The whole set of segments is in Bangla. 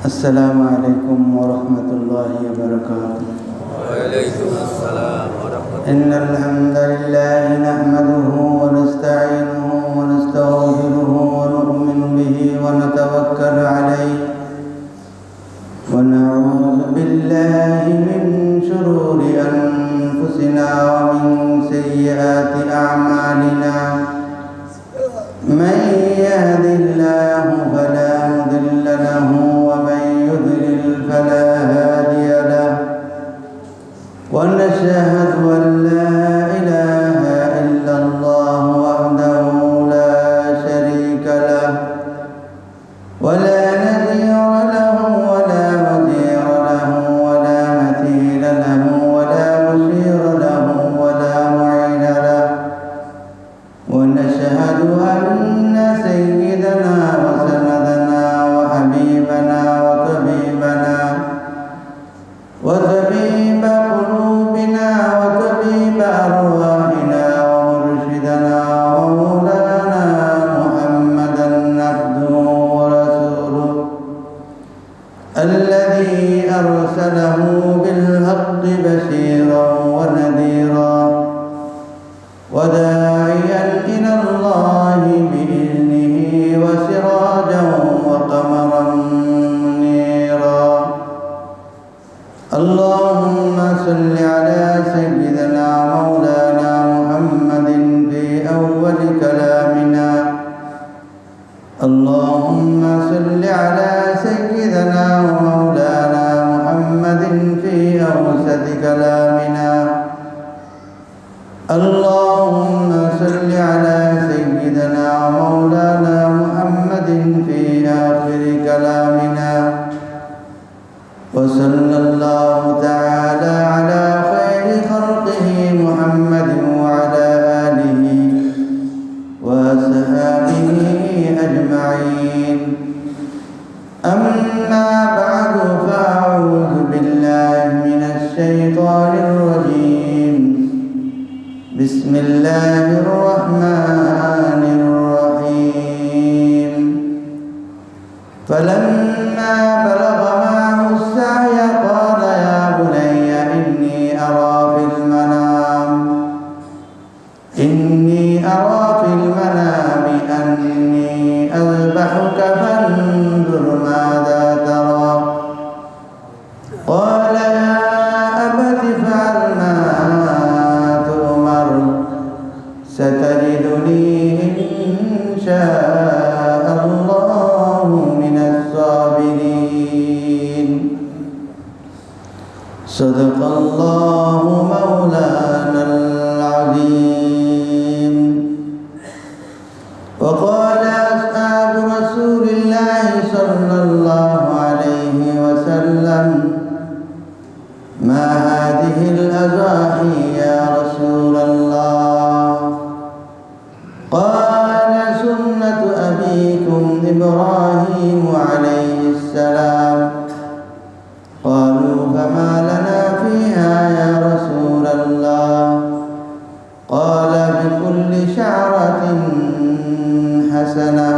السلام عليكم ورحمة الله وبركاته. وعليكم السلام ورحمة الله. إن الحمد لله نحمده ونستعينه ونستغفره ونؤمن به ونتوكل عليه ونعوذ بالله من شرور أنفسنا ومن سيئات أعمالنا. من يهد الله فلا مضل له ومن يضلل فلا هادي له ونشهد أن لا إله إلا الله وحده لا شريك له ولا نذير له ولا وزير له ولا مثيل له ولا مشير له ولا معين له ونشهد أن سيدنا وسندنا وحبيبنا وطبيب قلوبنا وطبيب أرواحنا ومرشدنا ومولانا محمدا عبده ورسوله الذي أرسله بالحق بشيرا ونذيرا وداعيا إلى الله بإذنه وسراجا وقمرا منيرا. اللهم صل على سيدنا مولانا محمد في أول كلامنا. اللهم صل على سيدنا ومولانا محمد في أوسط كلامنا. اللهم صل على سيدنا ومولانا محمد في آخر كلامنا. وصلى الله تعالى على خير خلقه محمد وعلى آله وصحبه أجمعين. أما بعد فأعوذ بالله من الشيطان الرجيم. بسم الله الرحمن الرحيم. فلما بلغ معه السعي قال يا بني إني أرى في المنام أني أذبحك فانظر ماذا ترى. قال يا أبت افعل ما تؤمر ستجدني إن شاء الله من الصابرين. صدق الله مولانا العظيم. وقال أصحاب رسول الله صلى الله عليه وسلم ما هذه الأضاحي يا رسول الله؟ قال سنة أبيكم إبراهيم عليه السلام. قالوا فما لنا فيها يا رسول الله؟ قال بكل شعرة حسنة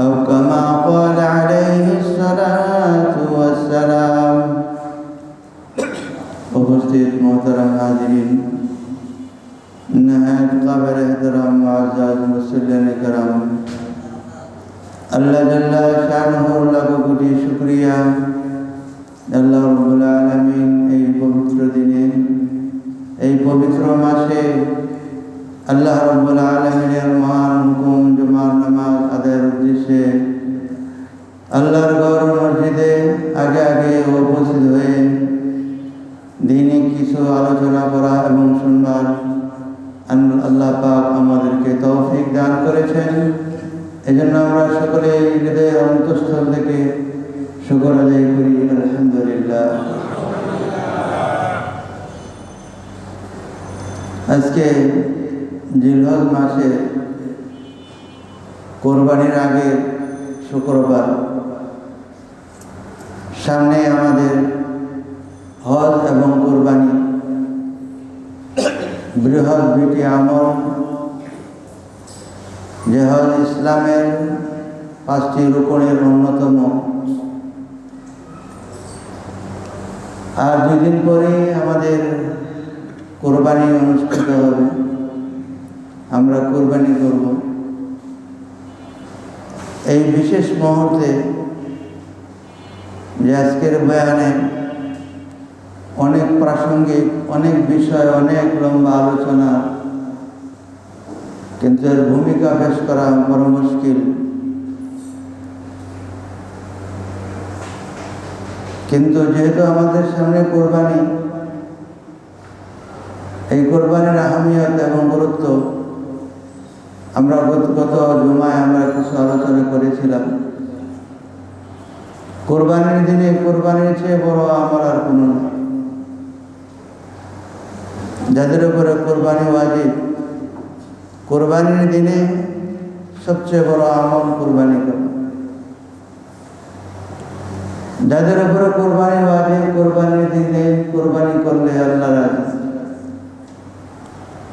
أو كما قال عليه الصلاة والسلام. उपस्थित मोहतरम हाजिरीन, नहायत काबिल एहतराम मुअज़्ज़ज़ मुसल्लिन कराम, अल्लाह जल्ला शानहु लाखो कोटी शुक्रिया। আল্লাহ রাব্বুল আলামিন এই পবিত্র দিনে এই পবিত্র মাসে আল্লাহ রাব্বুল আলামিনের মহান হুকুম জুমার নামাজ আদায়ের উদ্দেশ্যে আল্লাহর ঘর মসজিদে আগে আগে উপস্থিত হয়ে দিনে কিছু আলোচনা করা এবং শুনবার আল্লাহ পাক আমাদেরকে তৌফিক দান করেছেন। এজন্য আমরা সকলে হৃদয়ের অন্তঃস্থল থেকে শুকর আদায় করি, আলহামদুলিল্লাহ। আজকে জিলহজ মাসে কোরবানির আগে শুক্রবার, সামনে আমাদের হজ এবং কোরবানি, বৃহৎ দুটি আমল যে হজ ইসলামের 5টি রুকনের অন্যতম। আর 2 দিন পরে আমাদের কোরবানি অনুষ্ঠিত হবে, আমরা কোরবানি করব। এই বিশেষ মুহূর্তে যে আজকের বয়ানে অনেক প্রাসঙ্গিক, অনেক বিষয়, অনেক লম্বা আলোচনা, কিন্তু এর ভূমিকা পেশ করা বড় মুশকিল। কিন্তু যেহেতু আমাদের সামনে কোরবানি, এই কোরবানির আহমিয়ত এবং গুরুত্ব আমরা গত জুমায় আমরা কিছু আলোচনা করেছিলাম। কোরবানির দিনে কোরবানির চেয়ে বড় আমল আর কোনো নেই। যাদের উপরে কোরবানি ওয়াজিব, কোরবানির দিনে সবচেয়ে বড় আমল কোরবানি করা। যাদের উপরে কোরবানি ওয়াজিব, কোরবানির দিনে কোরবানি করলে আল্লাহ রাজি,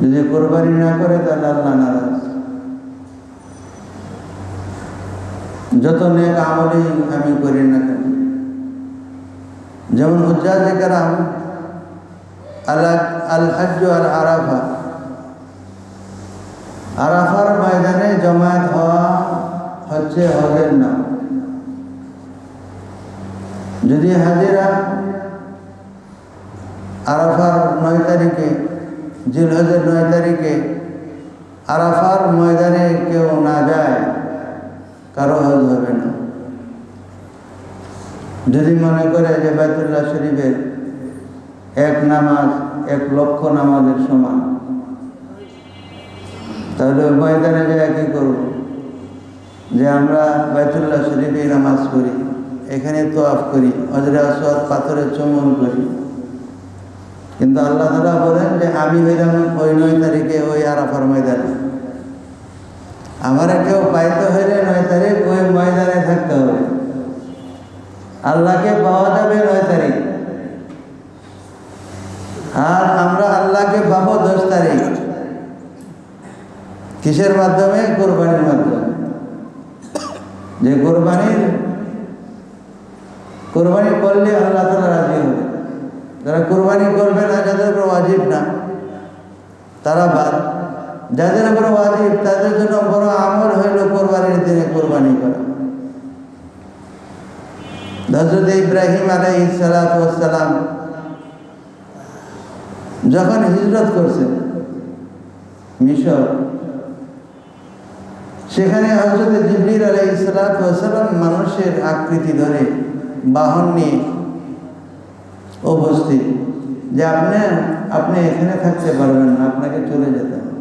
যদি কোরবানি না করে তাহলে আল্লাহ নারাজ। যত নেক আমলই আমি করি না কেন, যেমন হুজ্জাজে কেরাম আল হজ্জ আল আরাফা, আরাফার ময়দানে জমায়েত হওয়া হচ্ছে হজের নাম। যদি হাজিরা আরাফার 9 তারিখে, জিলহজের 9 তারিখে আরাফার ময়দানে কেউ না যায়, কারো হজ হবে না। যদি মনে করে যে বাইতুল্লাহ শরীফের এক নামাজ 1 লক্ষ নামাজের সমান, তাহলে ময়দানে যায় কি করব? যে আমরা বাইতুল্লাহ শরীফে নামাজ করি, এখানে তোয়াফ করি, হজরে আসওয়াদ পাথরে চুম্বন করি, কিন্তু আল্লাহ তাআলা বলেন যে আমি হইলাম ওই 9 তারিখে ওই আরাফার ময়দানে। আমারা কেউ পাইতে হইলে 9 তারিখ ওই ময়দানে থাকতে হবে। আল্লাহকে পাওয়া যাবে 9 তারিখ, আর আমরা আল্লাহকে পাবো 10 তারিখ। কিসের মাধ্যমে? কোরবানির মাধ্যমে। যে কোরবানি করলে আল্লাহ তাআলা রাজি হবে। যারা কোরবানি করবে না, যাদের উপর ওয়াজিব না, তারা বাদ। যাদের উপর ওয়াজিব তাদের জন্য বড় আমল হইল কোরবানির দিনে কোরবানি করা। হযরত ইব্রাহিম আলাইহিস সালাতু ওয়াস সালাম যখন হিজরত করছেন মিশর, সেখানে হযরত জিবরিল আলাইহিস সালাতু ওয়াস সালাম মানুষের আকৃতি ধরে বাহন নিয়ে উপস্থিত, যে আপনি এখানে থাকতে পারবেন না, আপনাকে চলে যেতে হবে।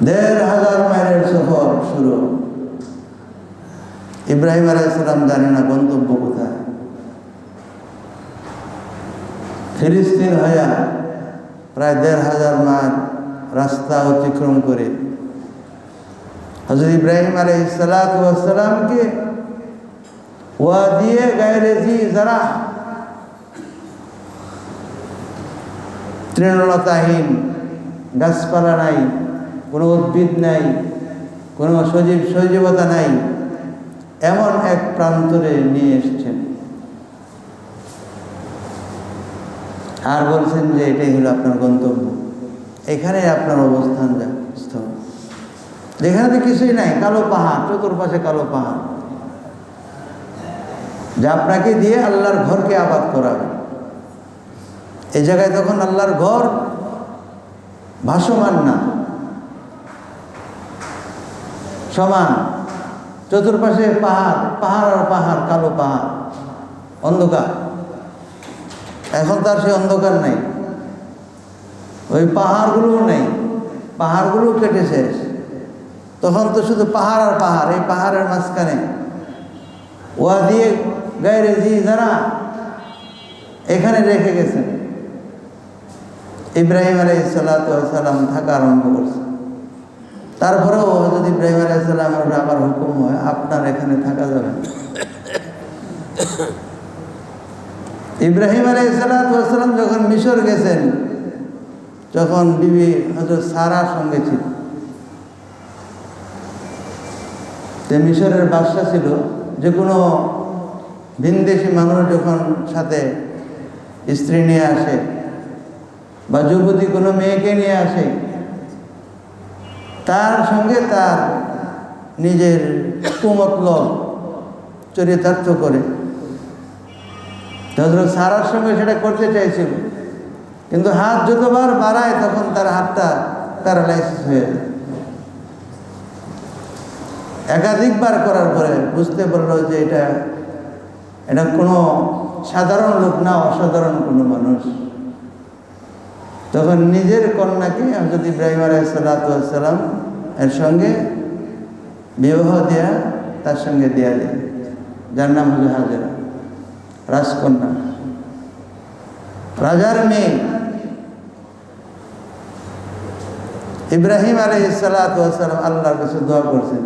১,৫০০ মাইলের সফর শুরু। ইব্রাহিম আলাইহিস সালাম জানে না গন্তব্য কোথায়। ফিলিস্তিন হয়ে প্রায় ১,৫০০ মাইল রাস্তা অতিক্রম করে হযরত ইব্রাহিম আলাইহিস সালামকে ওয়াদিয়ে গায়রে জি যারা, তৃণলতাহীন, গাছপালা নাই, কোনো উদ্ভিদ নাই, কোনো সজীবতা নাই, এমন এক প্রান্তরে নিয়ে এসছেন। আর বলছেন যে এটাই হলো আপনার গন্তব্য, এখানে আপনার অবস্থান স্থল। যেখানে তো কিছুই নাই, কালো পাহাড়, চতুর্পাশে কালো পাহাড়, যা আপনাকে দিয়ে আল্লাহর ঘরকে আবাদ করাবে। এই জায়গায় তখন আল্লাহর ঘর ভাসমান না, সমান। চতুর্পাশে পাহাড়, পাহাড় আর পাহাড়, কালো পাহাড়, অন্ধকার। এখন তার সেই অন্ধকার নাই, ওই পাহাড়গুলোও নেই, পাহাড়গুলো কেটে শেষ। তখন তো শুধু পাহাড় আর পাহাড়। এই পাহাড়ের মাঝখানে ওয়াদিয়ে গায়রে জি যারা, এখানে রেখে গেছেন। ইব্রাহিম আলাইহিস সালাম থাকা আরম্ভ করছে। তারপরেও হযরত ইব্রাহিম আলাইহিস সালামের আবার হুকুম হয়, আপনার এখানে থাকা যাবে না। ইব্রাহিম আলাইহিস সালাম যখন মিশর গেছেন, যখন বিবি হযরত সারার সঙ্গে ছিল, মিশরের বাদশা ছিল, যে কোনো ভিনদেশি মানুষ যখন সাথে স্ত্রী নিয়ে আসে বা যুবতী কোনো মেয়েকে নিয়ে আসে, তার সঙ্গে তার নিজের কুমতলব চরিতার্থ করে। হযরত সারার সঙ্গে সেটা করতে চাইছিল, কিন্তু হাত যতবার বাড়ায় তখন তার হাতটা প্যারালাইসিস হয়ে যায়। একাধিকবার করার পরে বুঝতে পারলো যে এটা কোনো সাধারণ লোক না, অসাধারণ কোনো মানুষ। তখন নিজের কন্যাকে হযরত ইব্রাহিম আলাইহিস সালাম এর সঙ্গে বিবাহ দেয়া, তার সঙ্গে দেয়া দেয়, যার নাম হলো হাজেরা, রাজকন্যা, রাজার মেয়ে। ইব্রাহিম আলাইহিস সালাম আল্লাহর কাছে দোয়া করছেন,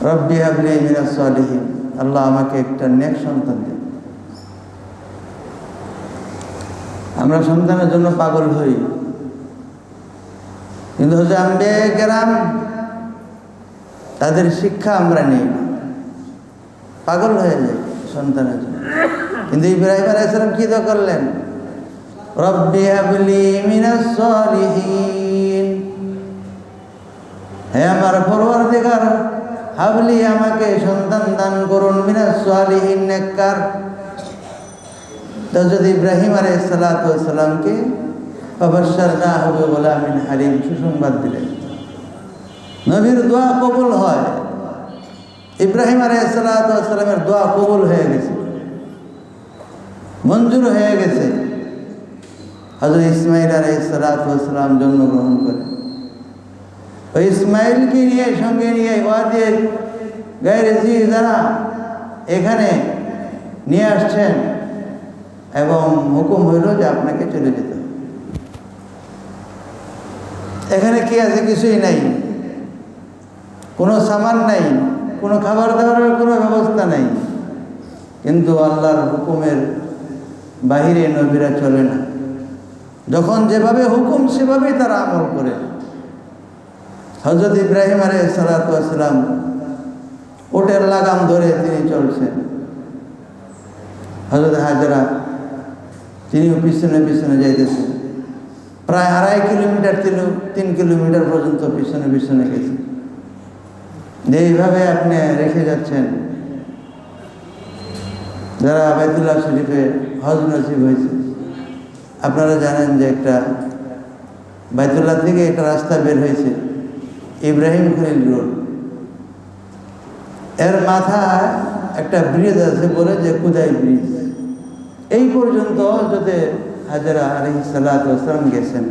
রব্বি হাবলি মিনাস সালিহিন, আল্লাহ আমাকে একটা নেক সন্তান দিন। আমরা সন্তানের জন্য পাগল হই, কিন্তু হচ্ছে আম্বিয়া কেরাম তাদের শিক্ষা আমরা নেই, পাগল হয়ে যায় সন্তানের জন্য। কিন্তু ইব্রাহিম আলাইহিস সালাম কি দোয়া করলেন, রব্বি হাবলি মিনাস সালিহিন, হে আমার পরওয়ারদিগার, হাবলি আমাকে সন্তান দান করুন, মিনাস সালিহিন, নেককার। তো যদি ইব্রাহিম আলাইহিস সালামকে ফাবাশশারনাহু বিগুলামিন হালিম, সুসংবাদ দিলেন, নবীর দোয়া কবুল হয়। ইব্রাহিম আলাইহিস সালামের দোয়া কবুল হয়ে গেছে, মঞ্জুর হয়ে গেছে। হযরত ইসমাঈল আলাইহিস সালাম জন্মগ্রহণ করে। ওই ইসমাঈলকে নিয়ে সঙ্গে নিয়ে ওয়াদি গায়রে যারা এখানে নিয়ে আসছেন, এবং হুকুম হইল যে আপনাকে চলে যেতে হবে। এখানে কি আছে? কিছুই নাই, কোনো সামান নাই, কোনো খাবার দাবারের কোনো ব্যবস্থা নাই। কিন্তু আল্লাহর হুকুমের বাহিরে নবীরা চলে না, যখন যেভাবে হুকুম সেভাবেই তারা আমল করে। হযরত ইব্রাহিম আলাইহিস সালাম ওটের লাগাম ধরে তিনি চলছেন, হযরত হাজেরা তিনিও পিছনে পিছনে যাইতেছেন। প্রায় 2.5 কিলোমিটার 3 কিলোমিটার পর্যন্ত পিছনে পিছনে গেছে। এইভাবে আপনি রেখে যাচ্ছেন। যারা বাইতুল্লাহ শরীফে হজ নসিব হয়েছে, আপনারা জানেন যে একটা বাইতুল্লাহ থেকে একটা রাস্তা বের হয়েছে, ইব্রাহিম খলিল রোড। এর মাথায় একটা ব্রিজ আছে, বলে যে কুদাই ব্রিজ। এই পর্যন্ত যদি হাজেরা আলাইহিস সালাম গেছেন,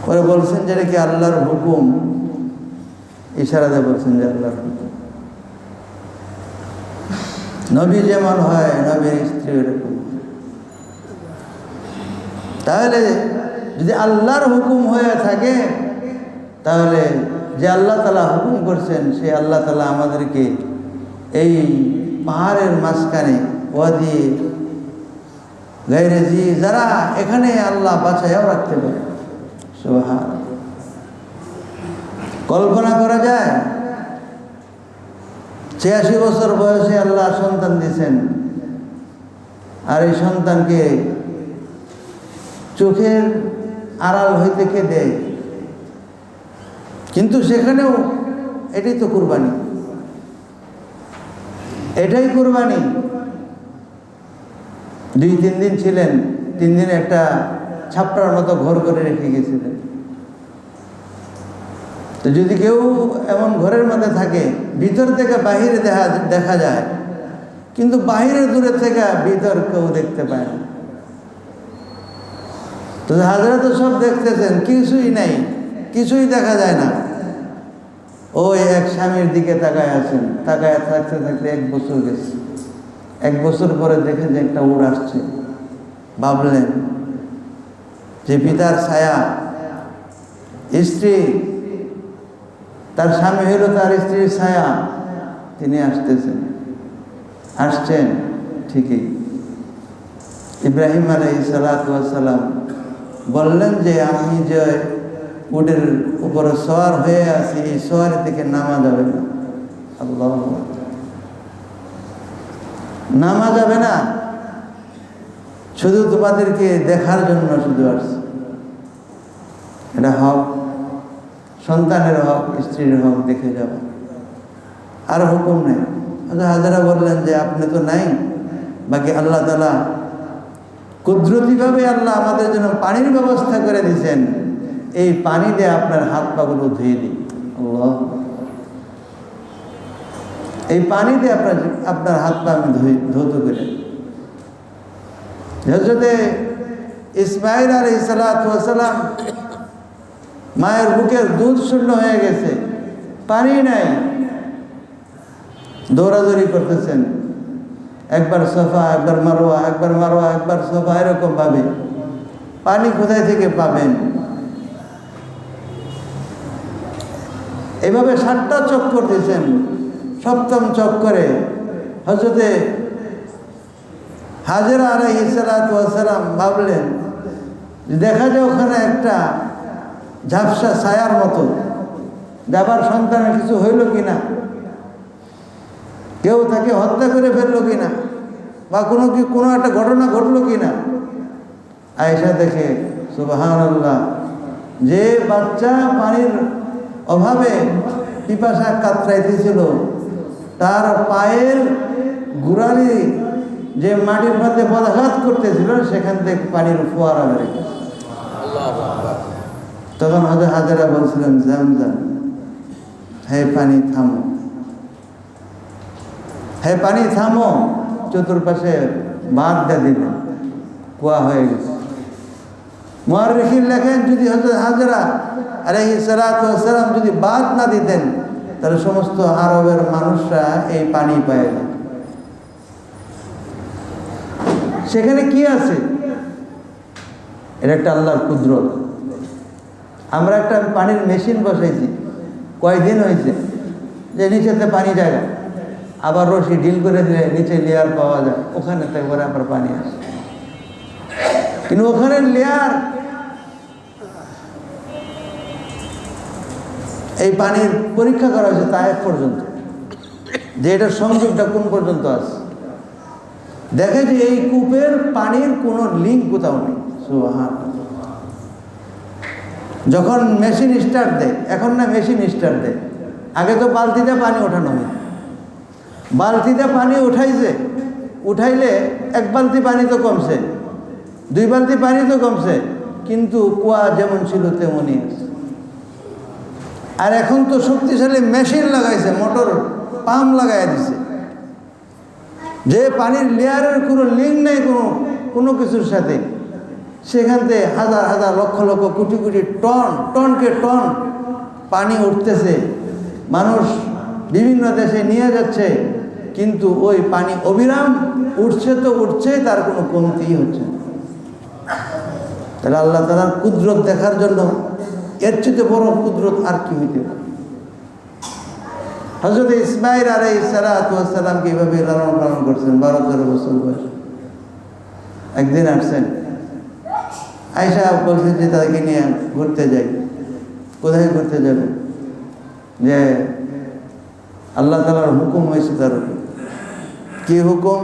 পরে বলছেন যে এটা কি আল্লাহর হুকুম, ইশারাতে বলছেন যে আল্লাহর হুকুম। নবী যেমন হয়, নবীর স্ত্রী এরকম। তাহলে যদি আল্লাহর হুকুম হয়ে থাকে, তাহলে যে আল্লাহ তাআলা হুকুম করছেন, সেই আল্লাহ তাআলা আমাদেরকে এই পাহাড়ের মাঝখানে ওয়াদি গায়রে যারা এখানে আল্লাহ বাঁচাইয়াও রাখতে পারে। সুবহানাল্লাহ, কল্পনা করা যায় 86 বছর বয়সে আল্লাহ সন্তান দিয়েছেন, আর এই সন্তানকে চোখের আড়াল হইতে কে দেয়? কিন্তু সেখানেও এটাই তো কুরবানি, এটাই কুরবানি। 2-3 দিন ছিলেন, 3 দিন একটা ছাপড়ার মতো ঘর করে রেখে গেছিলেন। তো যদি কেউ এমন ঘরের মধ্যে থাকে, ভিতর থেকে বাহিরে দেখা যায়, কিন্তু বাহিরের দূরে থেকে ভিতর কেউ দেখতে পায় না। তো হাজরা তো সব দেখতেছেন, কিছুই নাই, কিছুই দেখা যায় না। ওই এক স্বামীর দিকে তাকায় আছেন, তাকায় থাকতে থাকতে 1 বছর গেছে। 1 বছর পরে দেখেন যে একটা উড় আসছে। ভাবলেন যে পিতার ছায়া, স্ত্রী, তার স্বামী হলো তার স্ত্রীর ছায়া, তিনি আসছেন ঠিকই। ইব্রাহিম আলাইহিস সালাম বললেন যে আমি যে উটের উপরে সওয়ার হয়ে আছি, এই সওয়ারি থেকে নামা যাবে না, আল্লাহ, নামা যাবে না, শুধু তোমাদেরকে দেখার জন্য শুধু আসছে। এটা হক, সন্তানের হক, স্ত্রীর হক, দেখে যাবে, আর হুকুম নেই। হাজারা বললেন যে আপনি তো নাই, বাকি আল্লাহ তাআলা কুদরতিভাবে আল্লাহ আমাদের জন্য পানির ব্যবস্থা করে দিয়েছেন, এই পানি দিয়ে আপনার হাত পাগুলো ধুয়ে দিই। আল্লাহ, এই পানি দিয়ে আপনার হাত পা আমি ধৌত করে। হযরতে ইসমাঈল আলাইহিস সালাতু ওয়াস সালাম মায়ের বুকের দুধ শূন্য হয়ে গেছে, পানি নাই, দৌড়াদৌড়ি করতেছেন, একবার সফা একবার মারওয়া, একবার মারওয়া একবার সফা, এরকম ভাবে পানি কোথায় থেকে পাবেন? এভাবে 7টা চক্কর দিয়েছেন। 7ম চক্করে হযরতে হাজেরা আলাইহিস সালাতু ওয়াস সালাম ভাবলেন, দেখা যায় ওখানে একটা ঝাপসা ছায়ার মতো, যাবার সন্তানের কিছু হইল কিনা, কেউ তাকে হত্যা করে ফেললো কিনা, বা কোনো একটা ঘটনা ঘটলো কিনা। আয়েশা দেখে, সুবহানাল্লাহ, যে বাচ্চা পানির অভাবে পিপাসা কাতরাইতেছিল, তার পায়ের গোড়ালি যে মাটির মধ্যে পদাঘাত করতেছিল, সেখান থেকে পানির ফোয়ারা বেড়ে গেছে। তখন হাজেরা বলছিলেন, জামজাম, হে পানি থামো, হে পানি থামো। চতুর্পাশে বাঁধ দিয়ে দিলেন, কুয়া হয়ে গেছে। মুআররিখিন লেখেন, যদি হযরত হাজেরা আলাইহিস সালাতু ওয়াস সালাম যদি বাঁধ না দিতেন, তাহলে সমস্ত আরবের মানুষরা এই পানি পায় না। সেখানে কি আছে? এটা একটা আল্লাহর কুদরত। আমরা একটা পানির মেশিন বসাইছি, কয়দিন হয়েছে, যে নিচেতে পানি যায়, আবার রশি ঢিল করে দিলে নিচে লেয়ার পাওয়া যায়, ওখানে থেকে আবার পানি আসে। কিন্তু ওখানে লেয়ার, এই পানির পরীক্ষা করা হয়েছে তায়েফ পর্যন্ত, যে এটার সংযোগটা কোন পর্যন্ত আছে। দেখে যে এই কূপের পানির কোনো লিঙ্ক কোথাও নেই। সুবহানাল্লাহ। যখন মেশিন স্টার্ট দেয়, এখন না মেশিন স্টার্ট দেয়, আগে তো বালতিতে পানি ওঠানো হয়, বালতিতে পানি উঠাইলে 1 বালতি পানি তো কমছে, 2 বালতি পানি তো কমছে, কিন্তু কুয়া যেমন ছিল তেমনই আছে। আর এখন তো শক্তিশালী মেশিন লাগাইছে, মোটর পাম্প লাগাই দিছে, যে পানির লেয়ারের কোনো লিঙ্ক নেই কোনো কিছুর সাথে, সেখান থেকে হাজার হাজার লক্ষ লক্ষ কোটি কোটি টনকে টন পানি উঠতেছে, মানুষ বিভিন্ন দেশে নিয়ে যাচ্ছে, কিন্তু ওই পানি অবিরাম উঠছে তো উঠছে, তার কোনো কমতি হচ্ছে না। তাহলে আল্লাহ তাআলার কুদরত দেখার জন্য এর চেয়ে বড় কুদরত আর কি হইতে পারে? হযরত ইসমাঈল আলাইহিস সালাতু ওয়াস সালামকে এইভাবে লালন পালন করছেন 12-13 বছর বয়স। একদিন আসছেন, আয়েশা বলছেন যে তাকে নিয়ে ঘুরতে যাই। কোথায় ঘুরতে যাবে? যে আল্লাহ তাআলার হুকুম হয়েছে তার উপর। কি হুকুম?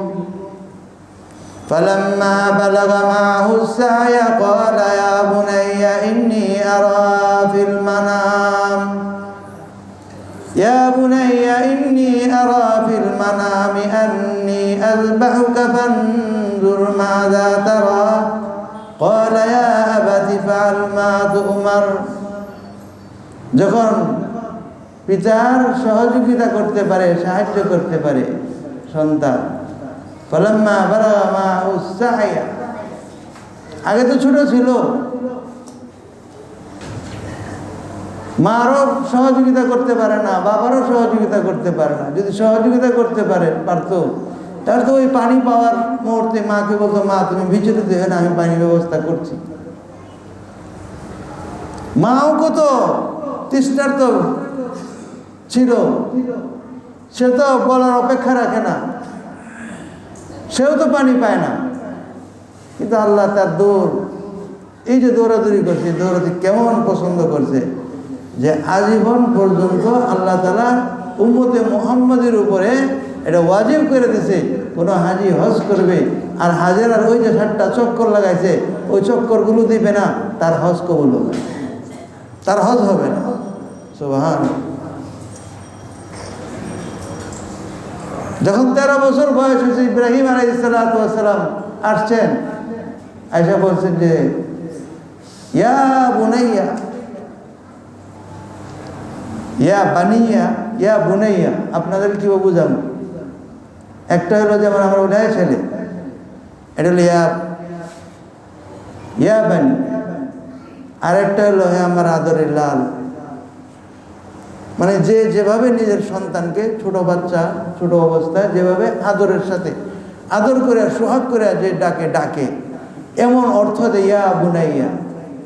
فلما بلغ معه السعي قال يا بني إني أرى في المنام يا بني إني أرى في المنام أني أذبحك فانظر ماذا ترى قال يا أبت افعل ما تؤمر। যখন পিতার সহযোগিতা করতে পারে, সাহায্য করতে পারে সন্তান, ফালাম্মা বালাগা মা'হু সা'য়া, আগে তো ছোট ছিল, মারও সহযোগিতা করতে পারে না, বাবারও সহযোগিতা করতে পারে না। যদি সহযোগিতা করতে পারতো, তাহলে তো ওই পানি পাওয়ার মুহূর্তে মাকে বলতো, মা তুমি বিচলিত হয়ে না, আমি পানি ব্যবস্থা করছি। মাও কত তৃষ্ণার্ত ছিল, সে তো বলার অপেক্ষা রাখে না, সেও তো পানি পায় না। কিন্তু আল্লাহ তার এই যে দৌড়াদৌড়ি করছে, দৌড়াদৌড়ি কেমন পছন্দ করছে, যে আজীবন পর্যন্ত আল্লাহ তাআলা উম্মতে মুহাম্মাদের উপরে এটা ওয়াজিব করে দিছে, কোনো হাজি হজ করবে আর হাজেরার ওই যে 7টা চক্কর লাগাইছে ওই চক্করগুলো দিবে না, তার হজ কবুল হবে, তার হজ হবে না। সুবহানাল্লাহ। যখন 13 বছর বয়স হয়েছে ইব্রাহিম আলাইহিস সালাম আসছেন, আয়েশা বলছেন যে ইয়া বুনাইয়া ইয়া বানিয়া ইয়া বুনাইয়া, আপনাদের কি বুঝাবো? একটা হলো যেমন আমরা বলি হ্যাঁ ছেলে, এটা হলো ইয়া বানি, আরেকটা হলো হ্যাঁ আমার আদরের লাল। মানে যে যেভাবে নিজের সন্তানকে ছোট বাচ্চা ছোট অবস্থায় যেভাবে আদরের সাথে আদর করে সোহাগ করে যে ডাকে এমন অর্থ দেয় ইয়া বুনাইয়া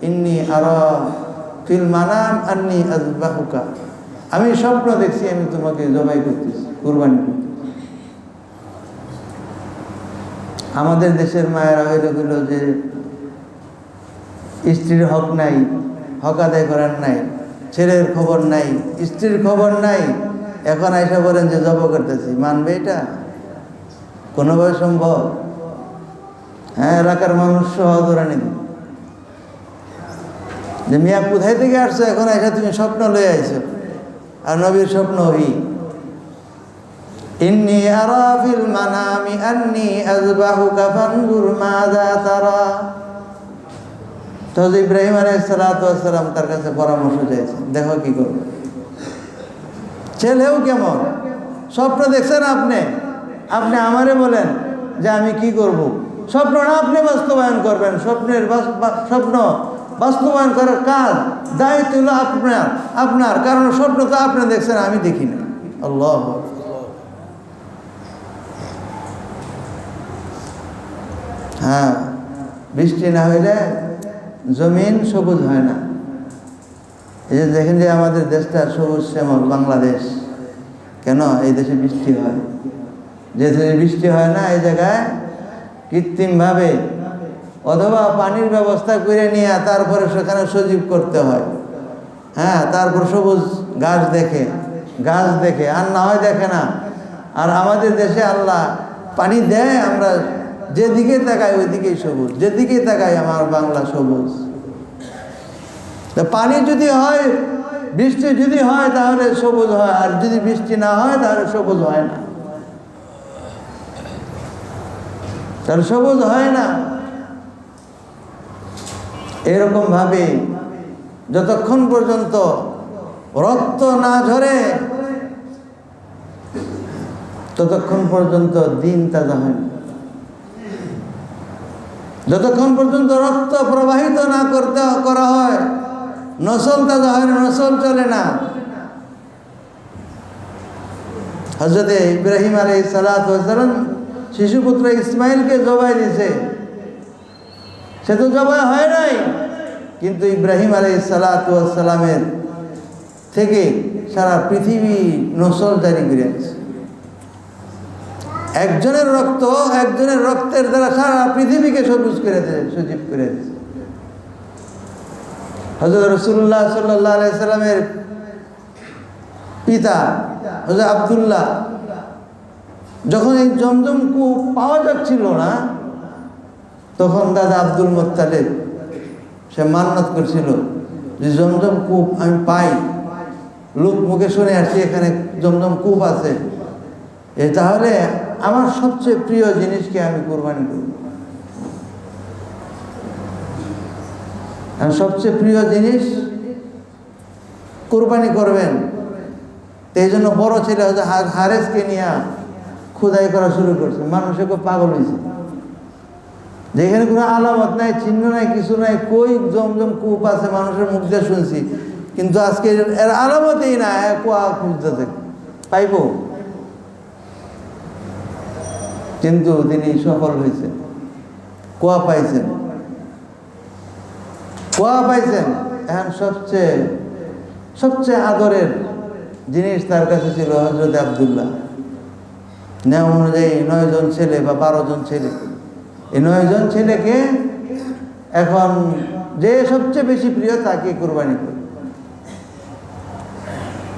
ইন্নী আরা ফিল মানাম আন্নী আযবাহুকা, আমি স্বপ্ন দেখছি আমি তোমাকে জবাই করতেছি, কুরবানি করতেছি। আমাদের দেশের মায়েরা হইল যে স্ত্রীর হক নাই, হক আদায় করার নাই, ছেলের খবর নাই, স্ত্রীর খবর নাই, এখন আইসা বলেন যে জব করতেছি, মানবে এটা কোনোভাবে সম্ভব? হ্যাঁ, এলাকার মানুষ সহ ধরে নিবি যে মিয়া কোথায় থেকে আসছো, এখন আইসা তুমি স্বপ্ন লয়ে আইছো, আর নবীর স্বপ্ন ওই ইন্নী আরা ফিল মানামি আন্নী আযবাহুকা ফানজুর মাযা তারা। তো ইব্রাহিম আলাইহিস সালাম তার কাছে পরামর্শ চাইছেন, দেখো কি করবে। ছেলেও কেমন স্বপ্ন দেখছেন আপনি, আপনি আমারে বলেন যে আমি কি করব, স্বপ্ন না আপনি বাস্তবায়ন করবেন, স্বপ্ন বাস্তবায়ন করার কাজ দায়িত্ব হলো আপনার, কারণ স্বপ্ন তো আপনি দেখছেন, আমি দেখি না। আল্লাহ। হ্যাঁ, বৃষ্টি না হইলে জমিন সবুজ হয় না। এই যে দেখেন যে আমাদের দেশটা সবুজ শ্যামল বাংলাদেশ, কেন? এই দেশে বৃষ্টি হয়। যে দেশে বৃষ্টি হয় না এই জায়গায় কৃত্রিমভাবে অথবা পানির ব্যবস্থা করে নিয়ে তারপরে সেখানে সজীব করতে হয়। হ্যাঁ, তারপর সবুজ গাছ দেখে আর না হয় দেখে না। আর আমাদের দেশে আল্লাহ পানি দেয়, আমরা যেদিকে তাকাই ওইদিকেই সবুজ, যেদিকে তাকাই আমার বাংলা সবুজ। পানি যদি হয়, বৃষ্টি যদি হয় তাহলে সবুজ হয়, আর যদি বৃষ্টি না হয় তাহলে সবুজ হয় না, তাহলে সবুজ হয় না। এরকম ভাবে যতক্ষণ পর্যন্ত রক্ত না ঝরে ততক্ষণ পর্যন্ত দিন তাজা হয় না। যতক্ষণ পর্যন্ত রক্ত প্রবাহিত না করা হয় নসল তাজা হয় না, নসল চলে না। হযরতে ইব্রাহিম আলাইহিস সালাম শিশুপুত্র ইসমাইলকে জবাই দিয়েছে, সে তো জবাই হয় নাই, কিন্তু ইব্রাহিম আলাইহিস সালামের থেকে সারা পৃথিবী নসল জারি করে আছে। একজনের রক্তের দ্বারা সারা পৃথিবীকে সবুজ করে দিয়েছে, সজীব করে দিয়েছে। হযরত রাসূলুল্লাহ সাল্লাল্লাহু আলাইহি সাল্লামের পিতা হযরত আব্দুল্লাহ যখন এই জমজম কূপ পাওয়া যাচ্ছিল না, তখন দাদা আব্দুল মুত্তালিব সে মান্নত করছিল যে জমজম কূপ আমি পাই, লোক মুখে শুনে আসছি এখানে জমজম কূপ আছে, তাহলে আমার সবচেয়ে প্রিয় জিনিসকে আমি কুরবানি করব। সবচেয়ে প্রিয় জিনিস কুরবানি করবেন। এই জন্য বড় ছেলে হয়তো হারেসকে নিয়ে খোদাই করা শুরু করছে। মানুষে খুব পাগল হয়েছে, যেখানে কোনো আলামত নাই, চিহ্ন নাই, কিছু নাই, কই জমজম কূপ আছে মানুষের মুখ দিয়ে শুনছি, কিন্তু আজকে এর আলামতই না, কুয়া খুঁজতে পাইব। কিন্তু তিনি সফল হয়েছেন, কুয়া পাইছেন। এখন সবচেয়ে আদরের জিনিস তার কাছে ছিল হযরত আব্দুল্লাহ। নিয়ম অনুযায়ী 9 জন ছেলে বা 12 জন ছেলে, এই 9 জন ছেলেকে এখন যে সবচেয়ে বেশি প্রিয় তাকে কুরবানি করে।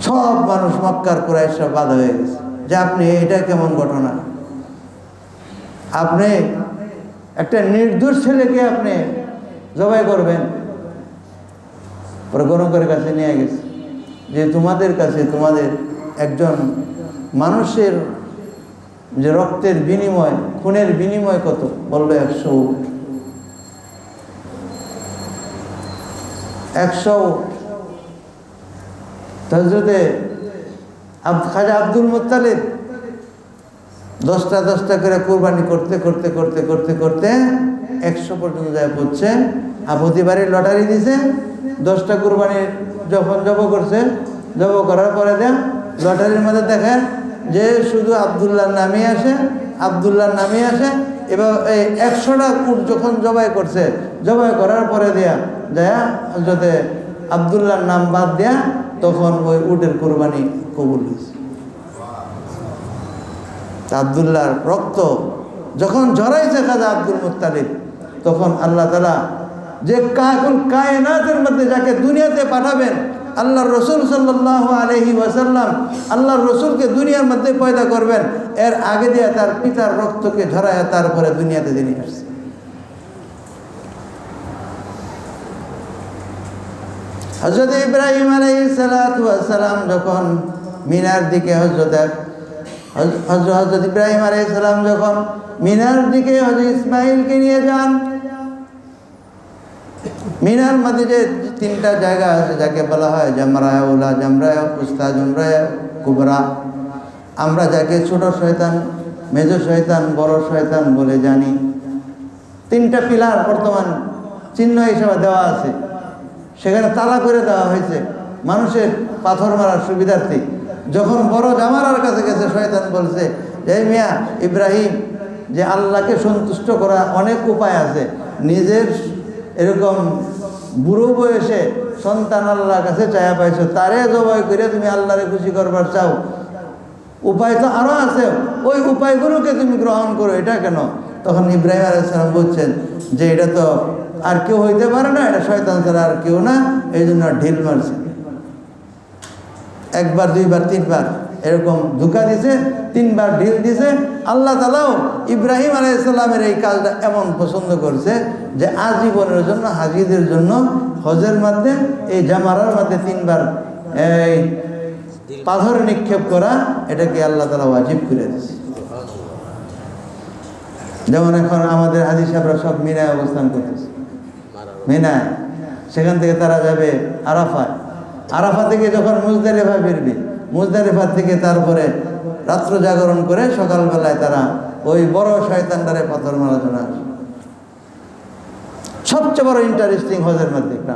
সব মানুষ মক্কার কুরাইশরা বাধা হয়ে গেছে যে আপনি এটা কেমন ঘটনা, আপনি একটা নির্দোষ ছেলেকে আপনি জবাই করবেন। পরে গণকের কাছে নিয়ে গেছে যে তোমাদের কাছে তোমাদের একজন মানুষের যে রক্তের বিনিময়, খুনের বিনিময় কত? বললো 100 উট। 100 উট। হযরতে খাজা আব্দুল মুত্তালিব 10টা করে কোরবানি করতে করতে করতে করতে করতে 100 পর্যন্ত যায় পড়ছে। আর প্রতিবারই লটারি দিছে, 10টা কোরবানি যখন জব করছে, জব করার পরে দেন লটারির মধ্যে দেখেন যে শুধু আব্দুল্লাহর নামই আসে, আব্দুল্লাহর নামই আসে। এবার এই 100টা উট যখন জবাই করছে, জবাই করার পরে দেয়া যায় যাতে আব্দুল্লাহর নাম বাদ দেয়া, তখন ওই উটের কোরবানি কবুল হয়েছে। আব্দুল্লাহর রক্ত যখন ঝরাইছে খাজা আব্দুল মুত্তালিব, তখন আল্লাহ তাআলা যে কায়নাতের মধ্যে যাকে দুনিয়াতে পাঠাবেন, আল্লাহর রসুল সাল্লাল্লাহু আলাইহি ওয়াসাল্লাম, আল্লাহর রসুলকে দুনিয়ার মধ্যে পয়দা করবেন, এর আগে দিয়ে তার পিতার রক্তকে ঝরাইয়া তারপরে দুনিয়াতে তিনি আসছে। হযরত ইব্রাহিম আলাইহিস সালাতু ওয়াস সালাম যখন মিনার দিকে হযরত ইব্রাহিম আলাইহিস সালাম যখন মিনার দিকে হযরত ইসমাঈলকে নিয়ে যান, মিনার মধ্যে যে 3টা জায়গা আছে যাকে বলা হয় জামরায়ে উলা, জামরায়ে উসতা, জামরায়ে কুবরা। আমরা যাকে ছোট শয়তান, মেজো শয়তান, বড় শয়তান বলে জানি। 3টা পিলার বর্তমান চিহ্ন হিসেবে দেওয়া আছে, সেখানে তালা করে দেওয়া হয়েছে মানুষের পাথর মারার সুবিধার্থে। যখন বড় জামারার কাছে গেছে, শয়তান বলছে যে মিয়া ইব্রাহিম, যে আল্লাহকে সন্তুষ্ট করা অনেক উপায় আছে, নিজের এরকম বুড়ো বয়সে সন্তান আল্লাহর কাছে চায়া পাইছো, তারে জবাই করে তুমি আল্লাহরে খুশি করবার চাও, উপায় তো আরও আছে, ওই উপায়গুলোকে তুমি গ্রহণ করো, এটা কেন? তখন ইব্রাহিম আলাইহিস সালাম বলছেন যে এটা তো আর কেউ হইতে পারে না, এটা শয়তান ছাড়া আর কেউ না, এই জন্য ঢিল মারছে। 1 বার 2 বার 3 বার এরকম ধোঁকা দিছে, 3 বার ঢিল দিছে। আল্লাহ তাআলাও ইব্রাহিম আলাইহিস সালামের এই কাজটা এমন পছন্দ করছে যে আজীবনের জন্য হাজিদের জন্য হজের মধ্যে এই জামারার মধ্যে 3 বার এই পাথর নিক্ষেপ করা, এটাকে আল্লাহ তাআলা ওয়াজিব করে দিয়েছে। যেমন এখন আমাদের হাজী সাহেবরা সব মিনায় অবস্থান করতেছে, মিনায়, সেখান থেকে তারা যাবে আরাফায়, আরাফা থেকে যখন মুজদালিফা ফিরবে, মুজদালিফা থেকে তারপরে রাত্র জাগরণ করে সকালবেলায় তারা ওই বড় শয়তানটারে পাথর মারার জন্য আসে। সবচেয়ে বড় ইন্টারেস্টিং হজের মধ্যে একটা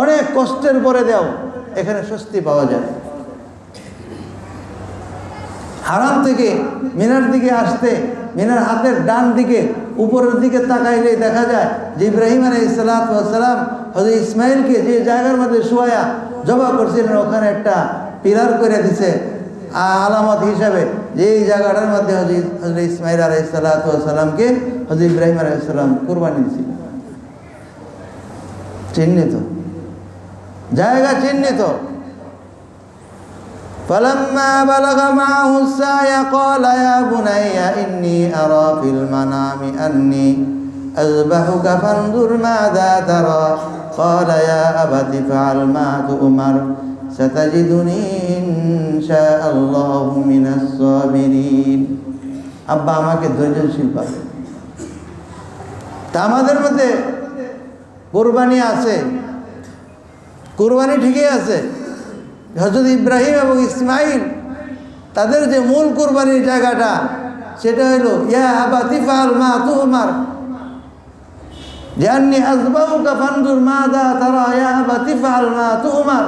অনেক কষ্টের পরে দেও এখানে স্বস্তি পাওয়া যায়। হারাম থেকে মিনার দিকে আসতে, মিনার হাতের ডান দিকে উপরের দিকে তাকাইলে দেখা যায় যে ইব্রাহিম আলাইহিস সালাতু ওয়াস সালাম হযরত ইসমাঈলকে যে জায়গার মধ্যে শোয়া জবা করছিলেন, ওখানে একটা পিলার করে দিছে আলামত হিসাবে যে এই জায়গাটার মধ্যে হযরত ইসমাঈল আলাইহিস সালাতু ওয়াস সালামকে হযরত ইব্রাহিম আলাইহিস সালাম কুরবানি দিয়েছিলেন। চিহ্নিত জায়গা, চিহ্নিত। فلما بلغ معه السعي قال يا بني إني أرى في المنام أني أذبحك فانظر ماذا ترى قال يا أبت افعل ما تؤمر ستجدني إن شاء الله من الصابرين। আব্বা আমাকে ধৈর্যশীল পাবে। তা আমাদের মধ্যে কুরবানি আছে, কুরবানি ঠিকই আছে। হযরত ইব্রাহিম এবং ইসমাঈল তাদের যে মূল কুরবানির জায়গাটা, সেটা হলো ইয়া আবাতি ফাআল মা তুমার, জান্নি আযবাহুকা ফানজুর মাযা তারা, ইয়া আবাতি ফাআল মা তুমার।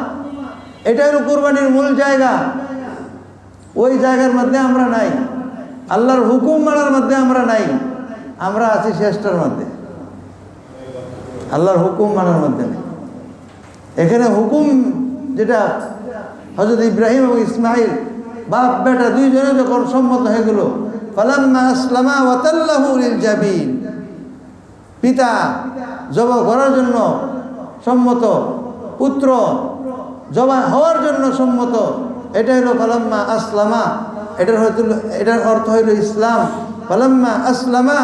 এটা হলো কুরবানির মূল জায়গা। ওই জায়গার মধ্যে আমরা নাই, আল্লাহর হুকুম মানার মধ্যে আমরা নাই, আমরা আছি শেষটার মধ্যে, আল্লাহর হুকুম মানার মধ্যে নেই। এখানে হুকুম যেটা হযরত ইব্রাহিম এবং ইসমাঈল বাপ বেটা দুইজনে যখন সম্মত হয়ে গেল, ফালাম্মা আসলামা ওয়া তাল্লাহু লিল জাবিন, পিতা জবাই করার জন্য সম্মত, পুত্র জবাই হওয়ার জন্য সম্মত। এটা হলো ফালাম্মা আসলামা, এটার অর্থ হইল ইসলাম। ফালাম্মা আসলামা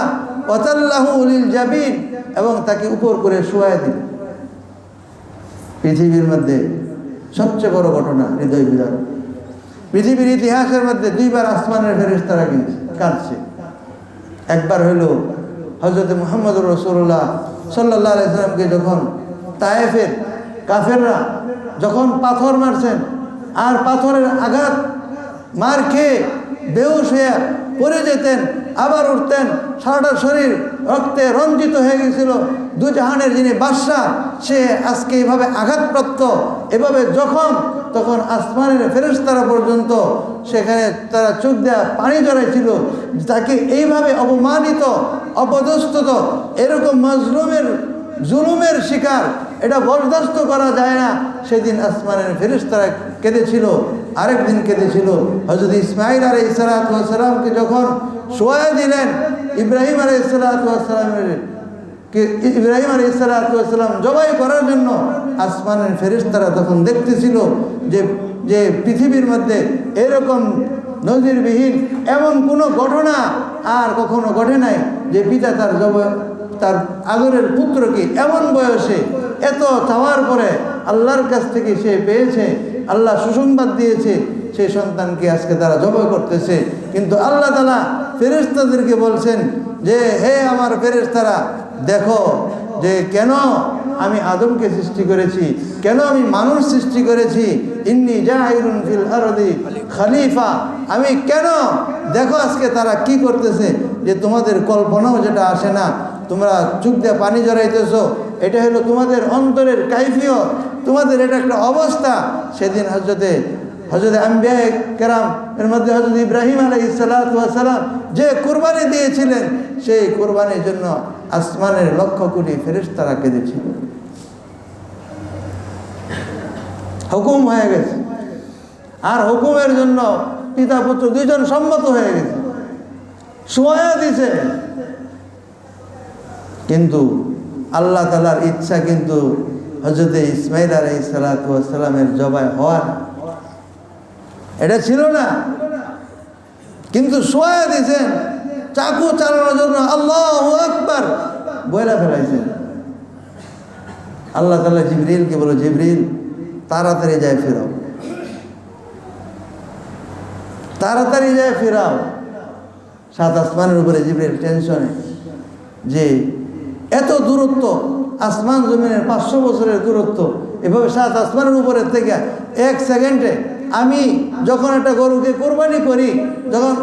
ওয়াতাল্লাহু লিল জাবিন, এবং তাকে উপর করে শোয়ায় দিল। পৃথিবীর মধ্যে সবচেয়ে বড় ঘটনা, হৃদয় বিদারক। পৃথিবীর ইতিহাসের মধ্যে দুইবার আসমানের ফেরেশতারা কাঁদছে। একবার হইল হযরত মুহাম্মদুর রাসূলুল্লাহ সাল্লাল্লাহু আলাইহি সাল্লামকে যখন তায়েফের কাফেররা যখন পাথর মারছেন, আর পাথরের আঘাত মার খেয়ে বেহুশ হয়ে পড়ে যেতেন, আবার উঠতেন, সারাটা শরীর রক্তে রঞ্জিত হয়ে গেছিল। দুজাহানের যিনি বাদশাহ, সে আজকে এইভাবে আঘাতপ্রাপ্ত, এভাবে যখন তখন আসমানের ফেরেশতারা পর্যন্ত সেখানে তারা চোখ দেয়া পানি জড়াইছিল। তাকে এইভাবে অপমানিত, অপদস্থত, এরকম মাজলুমের জুলুমের শিকার, এটা বরদাস্ত করা যায় না। সেদিন আসমানের ফেরেশতারা কেঁদেছিল। আরেকদিন কেঁদেছিল হযরত ইসমাঈল আলাইহিস সালাতু ওয়াস সালামকে যখন শোয়া দিলেন, ইব্রাহিম আলাইহিস সালাতু ওয়াস সালাম জবাই করার জন্য আসমানের ফেরেশতারা তখন দেখতেছিল যে পৃথিবীর মধ্যে এরকম নজিরবিহীন এমন কোনো ঘটনা আর কখনো ঘটে নাই, যে পিতা তার আদরের পুত্রকে এমন বয়সে এত চাওয়ার পরে আল্লাহর কাছ থেকে সে পেয়েছে, আল্লাহ সুসংবাদ দিয়েছে, সেই সন্তানকে আজকে তারা জবাই করতেছে। কিন্তু আল্লাহ তাআলা ফেরেশতাদেরকে বলছেন যে, হে আমার ফেরেশতারা, দেখো যে কেন আমি আদমকে সৃষ্টি করেছি, কেন আমি মানুষ সৃষ্টি করেছি। ইন্নী জাইলুন ফিল আরদি খলিফা, আমি কেন, দেখো আজকে তারা কি করতেছে, যে তোমাদের কল্পনাও যেটা আসে না। তোমরা চোখ দিয়ে পানি জড়াইতেছো, এটা হলো তোমাদের অন্তরের কাইফিয়ত, তোমাদের এটা একটা অবস্থা। সেদিন হযরত আম্বিয়া কেরাম এর মধ্যে হযরত ইব্রাহিম আলাইহিস সালাতু ওয়াস সালাম যে কুরবানি দিয়েছিলেন, সেই কুরবানির জন্য আসমানের লক্ষ কোটি ফেরেশতারা কেঁদেছিল। হুকুম হয়ে গেছে, আর হুকুমের জন্য পিতা পুত্র দুইজন সম্মত হয়ে গেছে, শোয়া দিছে। কিন্তু আল্লাহ তাআলার ইচ্ছা কিন্তু হযরত ইসমাঈল আলাইহিস সালাতু ওয়াস সালামের জবাই হওয়া এটা ছিল না। কিন্তু শোয়া দিয়েছেন, চাকু চালানোর জন্য আল্লাহু আকবার বইলা ফেলাইছেন। আল্লাহ তাআলা জিবরিলকে বলে, জিবরিল তাড়াতাড়ি যায় ফেরাও, তাড়াতাড়ি যায় ফেরাও। সাত আসমানের উপরে জিবরিল টেনশনে, যে এত দূরত্ব, আসমান জমিনের 500 বছরের দূরত্ব, এভাবে সাত আসমানের উপরের থেকে 1 সেকেন্ডে আমি যখন একটা গরুকে কোরবানি করি, যখন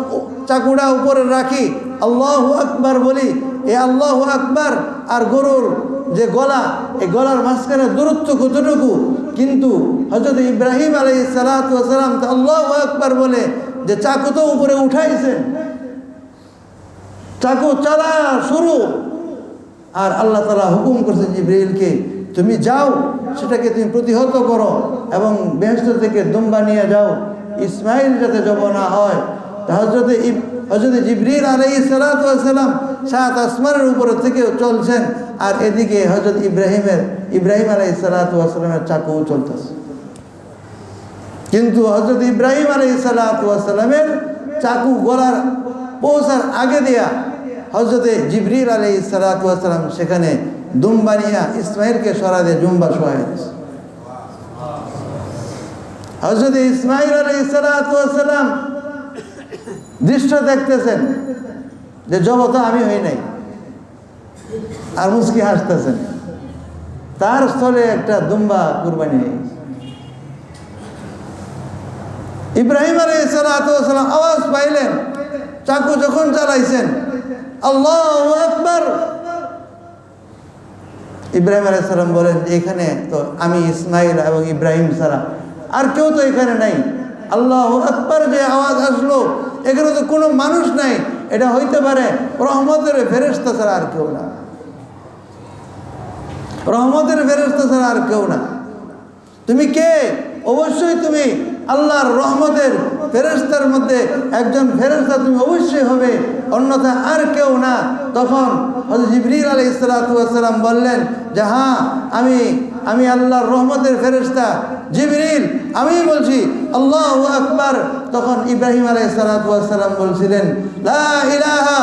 চাকুটা উপরে রাখি, আল্লাহু আকবার বলি, এই আল্লাহু আকবার আর গরুর যে গলা, এই গলার মাঝখানে দূরত্ব কতটুকু। কিন্তু হযরত ইব্রাহিম আলাইহিস সালাতু ওয়াস সালাম তো আল্লাহু আকবার বলে যে চাকু তো উপরে উঠাইছেন, চাকু চালা শুরু। আর আল্লাহ তাআলা হুকুম করছেন জিবরিলকে, তুমি যাও, সেটাকে তুমি প্রতিহত করো এবং বেহেশত থেকে দুম্বা নিয়ে যাও, ইসমাইল যাতে জবাই না হয়। তা হযরত জিবরিল আলাইহিস সালাতু ওয়াস সালাম সাত আসমানের উপরে থেকে চলছেন, আর এদিকে হযরত ইব্রাহিম আলাইহিস সালাতু ওয়াস সালামের চাকু চলতেছে। কিন্তু হযরত ইব্রাহিম আলাইহিস সালাতু ওয়াস সালামের চাকু গলার পৌঁছার আগে দিয়া হযরত জিবরিল আলাইহিস সালাতু ওয়াস সালাম সেখানে দুম্বা নিয়ে ইসমাইলকে সরা দিয়ে জুম্বা শোয়াই দিয়েছে। হযরত ইসমাইল আলাইহিস সালাতু ওয়াস সালাম দৃশ্য দেখতেছেন যে জবাই তো আমি হই নাই, আর মুস্কি হাসতেছেন। তার স্থলে একটা দুম্বা কুরবানি হয়ে গেছে। ইব্রাহিম আলাইহিস সালাতু ওয়াস সালাম আওয়াজ পাইলেন, চাকু যখন চালাইছেন, আল্লাহু আকবার। ইব্রাহিম আলাইহিস সালাম বলেন, এখানে তো আমি ইসমাইল এবং ইব্রাহিম ছাড়া আর কেউ তো এখানে নাই। আল্লাহু আকবার যে আওয়াজ আসলো, এখানে তো কোনো মানুষ নাই, এটা হইতে পারে রহমতের ফেরেশতা ছাড়া আর কেউ না, রহমতের ফেরেশতা ছাড়া আর কেউ না। তুমি কে? অবশ্যই তুমি আল্লাহর রহমতের ফেরেশতার মধ্যে একজন ফেরেশতা তুমি অবশ্যই হবে, অন্যথা আর কেউ না। তখন হযরত জিবরিল আলাইহিস সালাতু ওয়াস সালাম বললেন যে হ্যাঁ, আমি আল্লাহর রহমতের ফেরেশতা জিবরিল, আমি বলছি আল্লাহু আকবার। তখন ইব্রাহিম আলাইহিস সালাতু ওয়াস সালাম বলছিলেন লা ইলাহা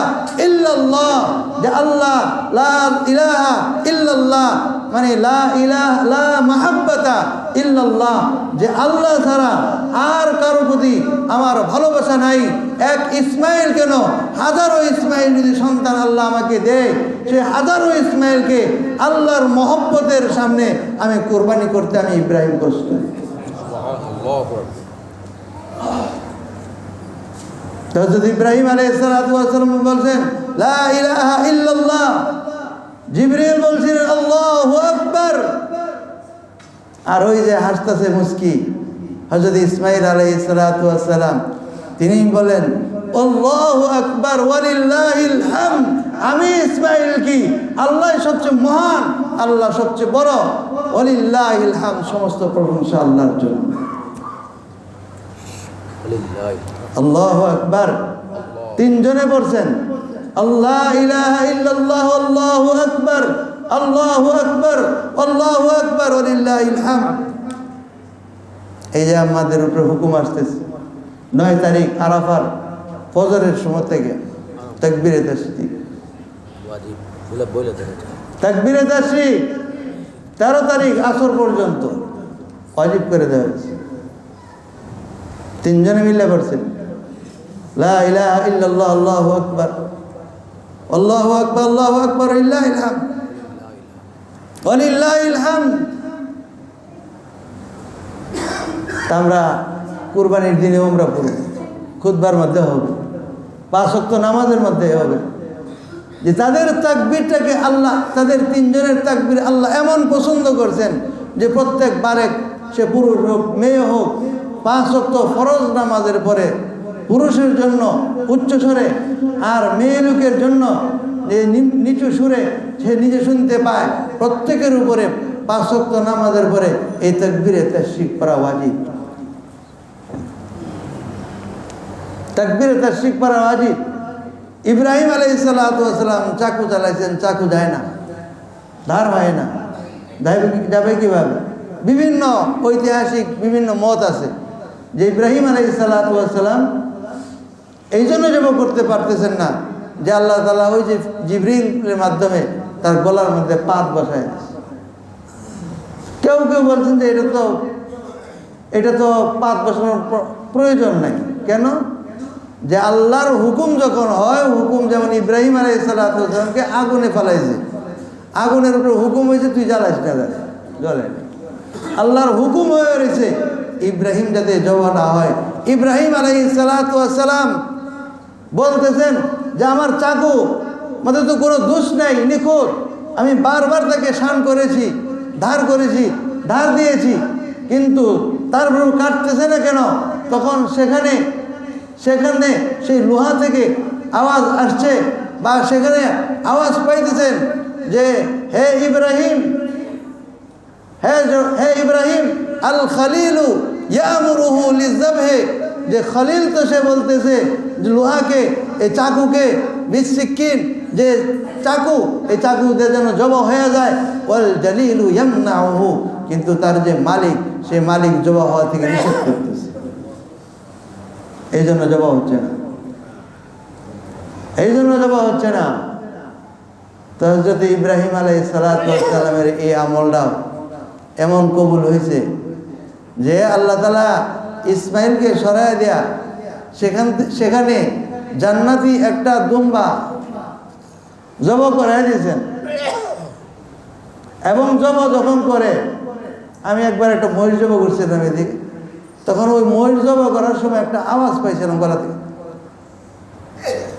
ইল্লাল্লাহ, যে আল্লাহ, লা ইলাহা ইল্লাল্লাহ মানে লা ইলাহা লা মাহাব্বাতা ইল্লাল্লাহ, যে আল্লাহ ছাড়া আর কারো প্রতি আমার ভালোবাসা নাই। এক ইসমাইল কেন, হাজারো ইসমাইল যদি সন্তান আল্লাহ আমাকে দেয়, সে হাজারো ইসমাইলকে আল্লাহর মহব্বতের সামনে আমি কোরবানি করতে আমি ইব্রাহিম প্রস্তুত। হযরত ইব্রাহিম আলাইহিস সালাতু ওয়াস সালাম বলছেন লা ইলাহা ইল্লাল্লাহ, জিবরিল বলছিলেন আল্লাহু আকবার। আর ওই যে হাসতেছে মুস্কি হযরত ইসমাইল আলাইহিস সালাতু ওয়াস সালাম, তিনি বলেন আল্লাহু আকবার ওয়ালিল্লাহিল হামদ। আমি ইসমাইল কি, আল্লাহ সবচেয়ে মহান, আল্লাহ সবচেয়ে বড়, ওয়ালিল্লাহিল হামদ, সমস্ত প্রশংসা আল্লাহর জন্য। আল্লাহু আকবার তিনজনে পড়ছেন, আল্লাহ ইলাহা ইল্লাল্লাহ আল্লাহু আকবার, আল্লাহু আকবার, আল্লাহু আকবার, ওয়ালিল্লাহিল হামদ। এই যে আমাদের উপরে হুকুম আসতেছে 9 তারিখ আরাফার ফজরের সময় থেকে তাকবীরে তাশরীক, তাকবীরে তাশরীক 13 তারিখ আসর পর্যন্ত ওয়াজিব করে দেওয়া হয়েছে। তিনজনে মিলে পড়ছেন লা ইলাহা ইল্লাল্লাহ আল্লাহু আকবার, আল্লাহু আকবার, আল্লাহু আকবার, ওয়ালিল্লাহিল হামদ, ওয়ালিল্লাহিল হামদ। আমরা কুরবানির দিনে উমরা পড়ব, খুতবার মধ্যে হবে, 5 ওয়াক্ত নামাজের মধ্যে হবে, যে তাদের তাকবীরটাকে আল্লাহ, তাদের তিনজনের তাকবীর আল্লাহ এমন পছন্দ করছেন যে প্রত্যেক বারেক, সে পুরুষ হোক মেয়ে হোক, 5 ওয়াক্ত ফরজ নামাজের পরে পুরুষের জন্য উচ্চ সুরে আর মেয়ে লোকের জন্য যে নিচু সুরে সে নিজে শুনতে পায়, প্রত্যেকের উপরে 5 ওয়াক্ত নামাজের পরে এই তাকবীরে তাশরীক পড়া ওয়াজিব। তাকবীরে তাশরীক পড়া ওয়াজিব। ইব্রাহিম আলাইহিস সালাতু ওয়াস সালাম চাকু চালাইছেন, চাকু যায় না, ধার হয় না, যাবে কিভাবে? বিভিন্ন ঐতিহাসিক বিভিন্ন মত আছে যে ইব্রাহিম আলাইহিস সালাতু ওয়াস সালাম এই জন্য জব করতে পারতেছেন না যে আল্লাহ তাআলা ওই যে জিবরিলের মাধ্যমে তার গলার মধ্যে পাত বসায়। কেউ কেউ বলছেন যে এটা তো পাত বসানোর প্রয়োজন নাই। কেন? যে আল্লাহর হুকুম যখন হয়, হুকুম যেমন ইব্রাহিম আলাইহিস সালাতু ওয়াস সালামকে আগুনে ফেলাইছে, আগুনের উপরে হুকুম হয়েছে তুই জ্বালাইস না, জ্বলে আল্লাহর হুকুম হয়ে রয়েছে ইব্রাহিম যাতে জবাহ না হয়। ইব্রাহিম আলাইহিস সালাতু ওয়াস সালাম বলতেছেন যে আমার চাকু মধ্যে তো কোনো দোষ নাই, নিখুঁত, আমি বারবার তাকে শান করেছি, ধার দিয়েছি, কিন্তু তারপর কাটতেছে না কেন? তখন সেখানে সেই লোহা থেকে আওয়াজ আসছে, বা সেখানে আওয়াজ পাইতেছেন যে হে ইব্রাহিম, হে ইব্রাহিম, আল খালিলু ইয়ামুরুহু লিযাবহি, যে খলিল তো সে বলতেছে যে লোহাকে, এই চাকুকে, বিসিকিন যে চাকু, এই চাকু দিয়ে যেন জবাহ হয়ে যায়, ওয়াল জালিলু ইয়ামনাউহু, কিন্তু তার যে মালিক, সে মালিক জবাহ হওয়া থেকে নিষেধ করতেছে, এই জন্য জবাহ হচ্ছে না, এই জন্য জবাহ হচ্ছে না। তো হযরত ইব্রাহিম আলাইহিস সালাতু ওয়াস সালামের এই আমলটা এমন কবুল হয়েছে যে আল্লাহ তাআলা ইসমাইলকে সরায় দেয়া সেখানে জান্নাতি একটা দুম্বা জবাহ করে দিয়েছেন। এবং জবাহ যখন করে, আমি একবার একটা মহিষ জবাহ করছিলাম এদিকে, তখন ওই মহিষ জবাহ করার সময় একটা আওয়াজ পাইছিলাম গলা থেকে,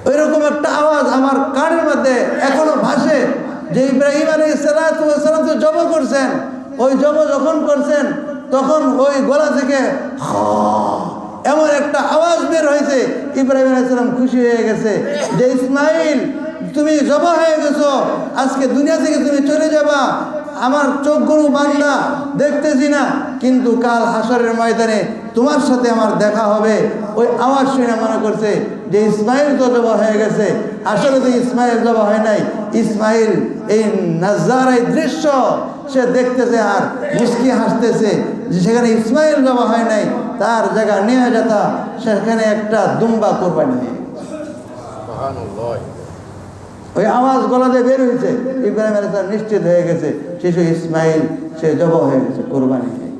ওইরকম একটা আওয়াজ আমার কানের মধ্যে এখনো ভাসে যে ইব্রাহিম আলাইহিস সালাতু ওয়াস সালাম তো জবাহ করছেন, ওই জবাহ যখন করছেন তখন ওই গলা থেকে এমন একটা আওয়াজ বের হয়েছে, ইব্রাহিম আলাইহিস সালাম খুশি হয়ে গেছে যে ইসমাইল তুমি জবাহ হয়ে গেছো, আজকে দুনিয়া থেকে তুমি চলে যাবা, আমার চোখগুলো বান্দা দেখতেছি না, কিন্তু কাল হাসরের ময়দানে তোমার সাথে আমার দেখা হবে, ওই আওয়াজ শুনে মনে করছে যে ইসমাইল তো জবা হয়ে গেছে। আসলে তো ইসমাইল জবা হয় নাই। ইসমাইল এই নাজার এই দৃশ্য সে দেখতেছে আর মুস্কি হাসতেছে যে সেখানে ইসমাইল জবা হয় নাই, তার জায়গা নিয়ে যেত সেখানে একটা দুম্বা কোরবানি নিয়ে ওই আওয়াজ গলা দিয়ে বের হয়েছে। ইব্রাহিম আলাইহিস সালাম নিশ্চিত হয়ে গেছে শিশু ইসমাইল সে জবা হয়ে গেছে কোরবানি নিয়ে।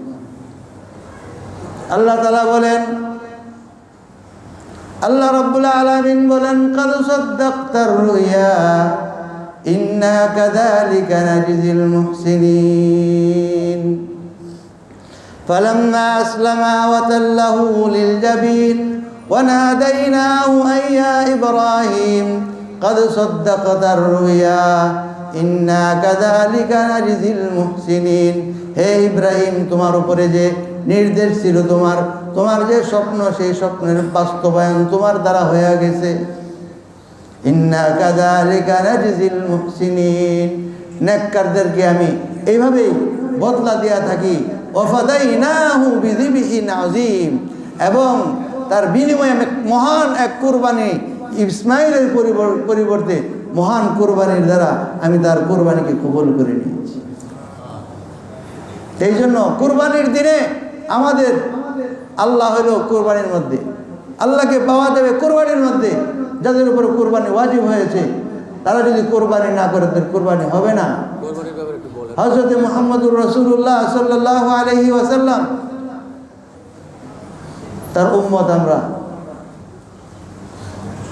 আল্লাহ তাআলা বলেন, আল্লাহ রাব্বুল আলামিন বলেন, কাদ সাদ্দাকতার রুয়া ইন্না কাযালিকা নাজিল মুহসিনিন ফালাম্মা আসলামা ওয়া তাল্লাহু লিল জাবিন ওয়া নাদাইনাহু আইয়া ইব্রাহিম কাদ সাদ্দাকতার রুয়া ইন্না কাযালিকা নাজিল মুহসিনিন। হে ইব্রাহিম, তোমার উপরে যে নির্দেশ ছিল, তোমার যে স্বপ্ন, সেই স্বপ্নের বাস্তবায়ন তোমার দ্বারা হয়ে গেছে। ইন্না কাযালিকা নাজিল মুহসিনিন, নেককারদেরকে আমি এইভাবেই বদলা দিয়া থাকি। ওয়াফাদাইনাহু বিযিবহিন আযীম, এবং তার বিনিময়ে আমি মহান এক কুরবানি ইসমাইলের পরিবর্তে মহান কুরবানির দ্বারা আমি তার কুরবানিকে কবুল করে নিয়েছি। এই জন্য কুরবানির দিনে আমাদের আল্লাহ হলো কুরবানির মধ্যে, আল্লাহকে পাওয়া যাবে কুরবানির মধ্যে। যাদের উপর কুরবানি ওয়াজিব হয়েছে তারা যদি কুরবানি না করে তাদের কুরবানি হবে না। হযরত মুহাম্মদুর রাসূলুল্লাহ সাল্লাল্লাহু আলাইহি ওয়াসাল্লাম তার উম্মত, আমরা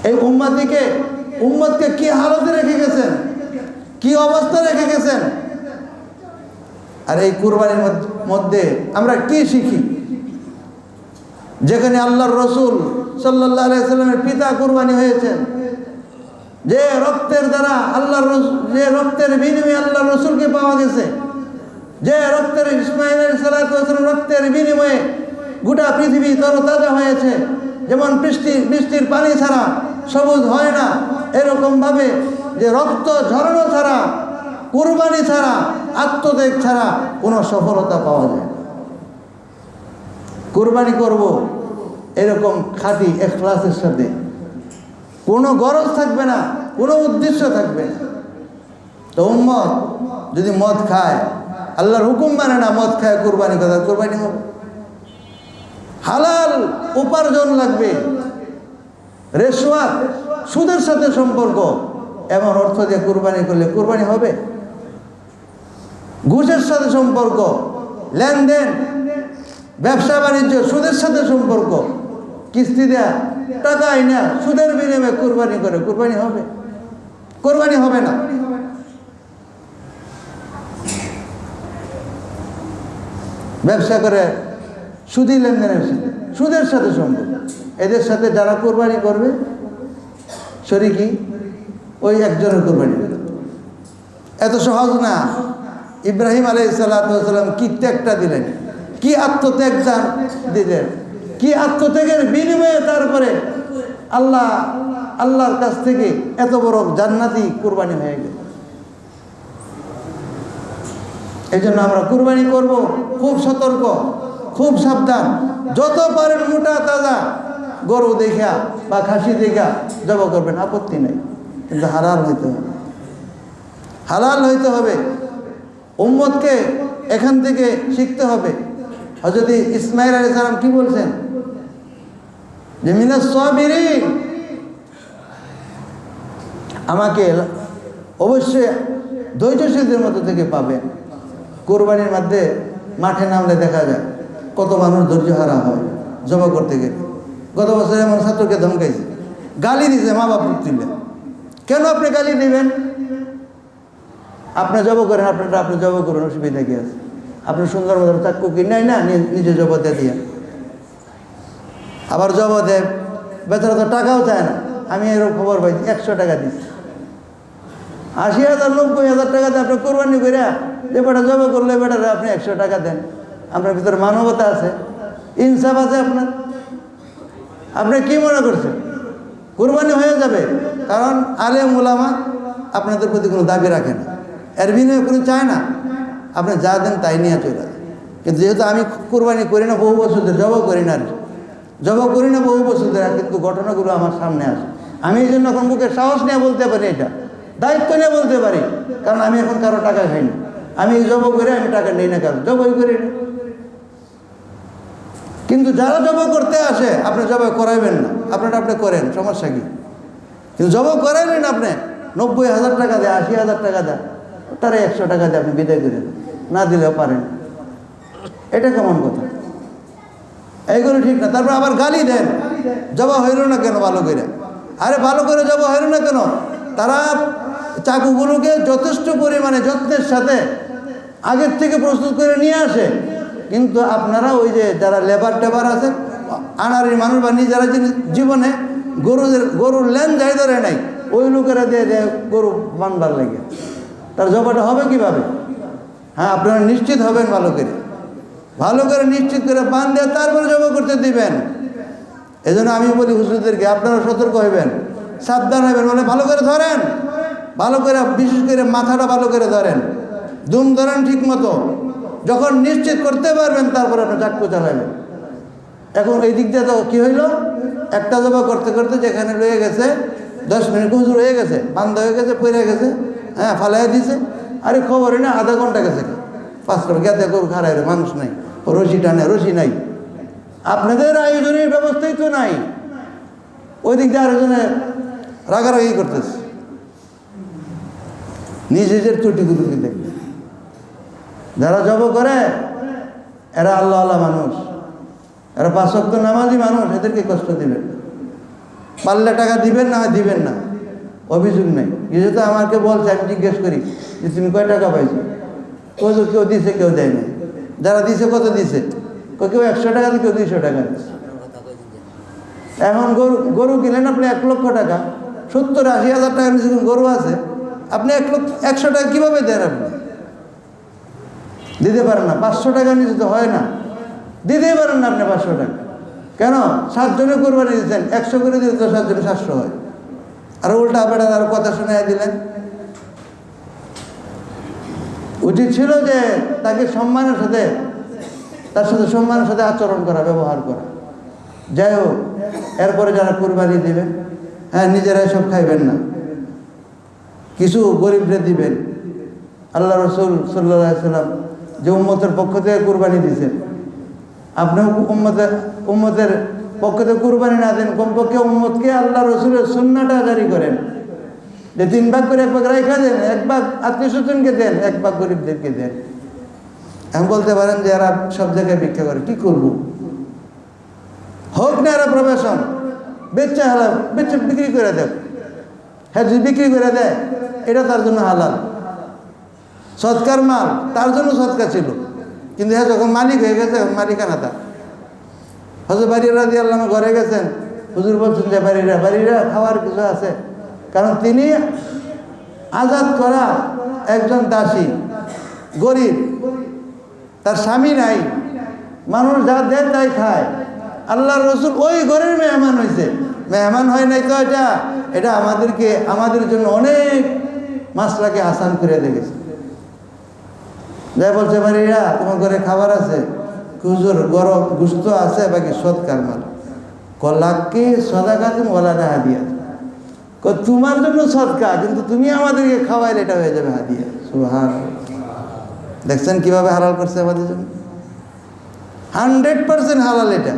এই উম্মতকে কি হালতে রেখে গেছেন, কি অবস্থা রেখে গেছেন। আর এই কুরবানির মধ্যে আমরা কি শিখি? যেখানে আল্লাহর রসুল সাল্লাল্লাহু আলাইহি সাল্লামের পিতা কুরবানি হয়েছেন, যে রক্তের দ্বারা যে রক্তের বিনিময়ে আল্লাহর রসুলকে পাওয়া গেছে, যে রক্তের ইসমাঈল আলাইহিস সালাতু ওয়াস সালাম রক্তের বিনিময়ে গোটা পৃথিবী তরতাজা হয়েছে। যেমন বৃষ্টির পানি ছাড়া সবুজ হয় না, এরকমভাবে যে রক্ত ঝরানো ছাড়া, কুরবানি ছাড়া, আত্মত্যাগ ছাড়া কোনো সফলতা পাওয়া যায় না। কুরবানি করব এরকম খাঁটি ইখলাসের সাথে, কোনো গরজ থাকবে না, কোনো উদ্দেশ্য থাকবে না। তো উম্মত যদি মদ খায়, আল্লাহর হুকুম মানে না, মদ খায় কুরবানি করে, কুরবানি হবে? হালাল উপার্জন লাগবে। রেশওয়াত, সুদের সাথে সম্পর্ক, এমন অর্থ দিয়ে কুরবানি করলে কুরবানি হবে? ঘুষের সাথে সম্পর্ক, লেনদেন, ব্যবসা বাণিজ্য, সুদের সাথে সম্পর্ক, কিস্তি দেয়া, টাকা আইনা সুদের বিনিময়ে কুরবানি করে, কুরবানি হবে? কুরবানি হবে না। ব্যবসা করে সুদী লেনদেনের সাথে, সুদের সাথে সম্পর্ক, এদের সাথে যারা কুরবানি করবে শরীকি ওই একজনের কুরবানি। এত সহজ না। ইব্রাহিম আলাইহিস সালাতু ওয়াস সালাম কি ত্যাগটা দিলেন, কি আত্মত্যাগ দিলেন, কি আত্মত্যাগের বিনিময়ে তারপরে আল্লাহর কাছ থেকে এত বড় জান্নাতি কুরবানি হয়ে গেল। এই জন্য আমরা কুরবানি করব খুব সতর্ক, খুব সাবধান। যত পারেন মোটা তাজা গরু দেখা বা খাসি দেখা জবাই করবেন, আপত্তি নেই, কিন্তু হালাল হইতে হবে, হালাল হইতে হবে। উম্মতকে এখান থেকে শিখতে হবে। হযরত ইসমাঈল আলাইহিস সালাম কি বলছেন যে মিনাস সাবিরিন, আমাকে অবশ্যই ধৈর্যশীলদের মধ্যে থেকে পাবেন। কোরবানির মধ্যে মাঠে নামলে দেখা যায় কত মানুষ ধৈর্য হারা হয় জবাই করতে গেলে। গত বছর এমন ছাত্রকে ধমকাইছে, গালি দিছে মা বাপ তুলে। কেন আপনি গালি দিবেন? আপনি জবাই করেন, আপনি জবাই করুন, অসুবিধা কি আছে? আপনি সুন্দর মতো চাক্কু কিনাই না, নিজে জবাই দিয়ে দিয়ে আবার জবাই দেয়, বেচারা তো টাকাও চায় না। আমি এরকম খবর পাইছি, 100 টাকা দিচ্ছি, 80,000 90,000 টাকা দিয়ে আপনি কোরবানি করে যে বেটা জবাই করলে বেটারে আপনি 100 টাকা দেন। আপনার ভিতরে মানবতা আছে, ইনসাফ আছে আপনার? আপনি কি মনে করছেন কোরবানি হয়ে যাবে? কারণ আলেম ওলামা আপনাদের প্রতি কোনো দাবি রাখে না, এর বিনিময়ে কোনো চায় না, আপনি যা দেন তাই নিয়ে চলে যান। কিন্তু যেহেতু আমি কোরবানি করি না, বহু বছর জবাই করি না, জবাব করি না বহু বছর ধরে, কিন্তু ঘটনাগুলো আমার সামনে আসে। আমি এই জন্য এখন মুখে সাহস নিয়ে বলতে পারি, এটা দায়িত্ব নিয়ে বলতে পারি, কারণ আমি এখন কারো টাকা খাই না। আমি জব করে আমি টাকা নিই না, কারণ জবই করি না। কিন্তু যারা জব করতে আসে আপনি জব করাইবেন না, আপনারা আপনি করেন, সমস্যা কি? কিন্তু জব করাইলেন আপনি 90,000 টাকা দেয়, 80,000 টাকা দেয়, তারা 100 টাকা দিয়ে আপনি বিদায় করেন, না দিলেও পারেন। এটা কেমন কথা? এইগুলো ঠিক না। তারপর আবার গালি দেন, জবা হইল না কেন ভালো করে? আরে ভালো করে জবা হইল না কেন? তারা চাকুগুলোকে যথেষ্ট পরিমাণে যত্নের সাথে আগের থেকে প্রস্তুত করে নিয়ে আসে, কিন্তু আপনারা ওই যে যারা লেবার টেবার আছে, আনারি মানুষ বা নিজেরা জীবনে গরুর লেন যাই ধরে নাই, ওই লোকেরা দিয়ে দেয় গরু বানবার লাগে। তার জবাটা হবে কিভাবে? হ্যাঁ, আপনারা নিশ্চিত হবেন, ভালো করে নিশ্চিত করে বান দিয়ে তারপরে জবা করতে দিবেন। এই জন্য আমি বলি হুজুরদেরকে, আপনারা সতর্ক হইবেন, সাবধান হইবেন, মানে ভালো করে ধরেন, ভালো করে, বিশেষ করে মাথাটা ভালো করে ধরেন, দুম ধরেন ঠিক মতো। যখন নিশ্চিত করতে পারবেন তারপরে আপনি চাকু চালাবেন। এখন এই দিক দিয়ে তো কী হইল, একটা জবা করতে করতে যেখানে রয়ে গেছে 10 মিনিট হুজুর হয়ে গেছে, বান্ধ হয়ে গেছে, পড়ে গেছে, হ্যাঁ ফালাই দিছে, আরে খবরই না, আধা ঘন্টা গেছে, 5 করে গেতে গরু খারাই, মানুষ নাই, রশি টানে, রশি নাই, আপনাদের আয়োজনের ব্যবস্থাই তো নাই। ওই দিক দিয়ে আরেকজনে রাগারাগি করতেছে, নিজেদের ত্রুটিগুলোকে দেখবে। যারা জব করে এরা আল্লাহ আল্লাহ মানুষ, এরা 5 ওয়াক্ত নামাজি মানুষ, এদেরকে কষ্ট দিবেন। পারলে টাকা দিবেন, না দিবেন না, অভিযোগ নেই। কিছু তো আমাকে বলছে, আমি জিজ্ঞেস করি যে তুমি কয় টাকা পাইছো? কেউ দিছে, কেউ দেয় না। যারা দিছে কত দিছে? কেউ 100 টাকা দিয়ে, কেউ 200 টাকা দিচ্ছে। এখন গরু কিনেন আপনি 1 লক্ষ টাকা, 70-80 হাজার টাকা নিচে গরু আছে, আপনি 100 টাকা কীভাবে দেন? আপনি দিতে পারেন না। 500 টাকা নিচে তো হয় না, দিতেই পারেন না আপনি 500 টাকা। কেন? 7 জনে কোরবানি দিচ্ছেন, 100 করে দিলে তো 7 জনে 700 হয়। আর উল্টা বেড়া আর কথা শুনে দিলেন। উচিত ছিল যে তাকে সম্মানের সাথে, তার সাথে সম্মানের সাথে আচরণ করা, ব্যবহার করা। যাই হোক, এরপরে যারা কোরবানি দিবেন, হ্যাঁ, নিজেরা সব খাইবেন না, কিছু গরিবদের দিবেন। আল্লাহ রসুল সাল্লাল্লাহু আলাইহি সাল্লাম যে উম্মতের পক্ষ থেকে কোরবানি দিয়েছেন, আপনিও উম্মতের পক্ষ থেকে কোরবানি না দেন, কমপক্ষে উম্মতকে আল্লাহ রসুলের সুন্নাহটা জারি করেন, যে 3 ভাগ করে 1 ভাগ রাইখা দেন, 1 ভাগ আত্মীয় স্বজনকে দেন, 1 ভাগ গরিবদেরকে দেন। এখন বলতে পারেন যে এরা সব জায়গায় ভিক্ষা করে, কি করবো? হোক না এরা প্রফেশন, বেচা হালাল, বিক্রি করে দেয়। হ্যাঁ, যদি বিক্রি করে দেয় এটা তার জন্য হালাল, সৎকার মাল, তার জন্য সৎকার ছিল। কিন্তু হ্যাঁ, যখন মালিক হয়ে গেছে, এখন মালিকানা তার। হযরত বারিরা রাদিয়াল্লাহু আনহু ঘরে গেছেন, হুজুর বলছেন যে বারিরা খাওয়ার কিছু আছে, কারণ তিনি আজাদ করা একজন দাসী, গরিব, তার স্বামী নাই, মানুষ যা দেয় তাই খায়। আল্লাহর রসুল ওই ঘরের মেহমান হয়েছে, মেহমান হয় নাই তো, এটা আমাদের জন্য অনেক মাসলাকে আসান করে দেখেছে। যাই বলছে, বাড়িরা তোমার ঘরে খাবার আছে? হুজুর গরম গুস্ত আছে, বাকি সৎকার মাল। কলাক্কে সদাকাতুম ওয়ালা হাদিয়া, তোমার জন্য সৎকা, কিন্তু তুমি আমাদেরকে খাওয়াইলে এটা হয়ে যাবে হাদিয়া। সুবহানাল্লাহ। দেখছেন কিভাবে হালাল করছে আমাদের জন্য? 100% হালাল এটা।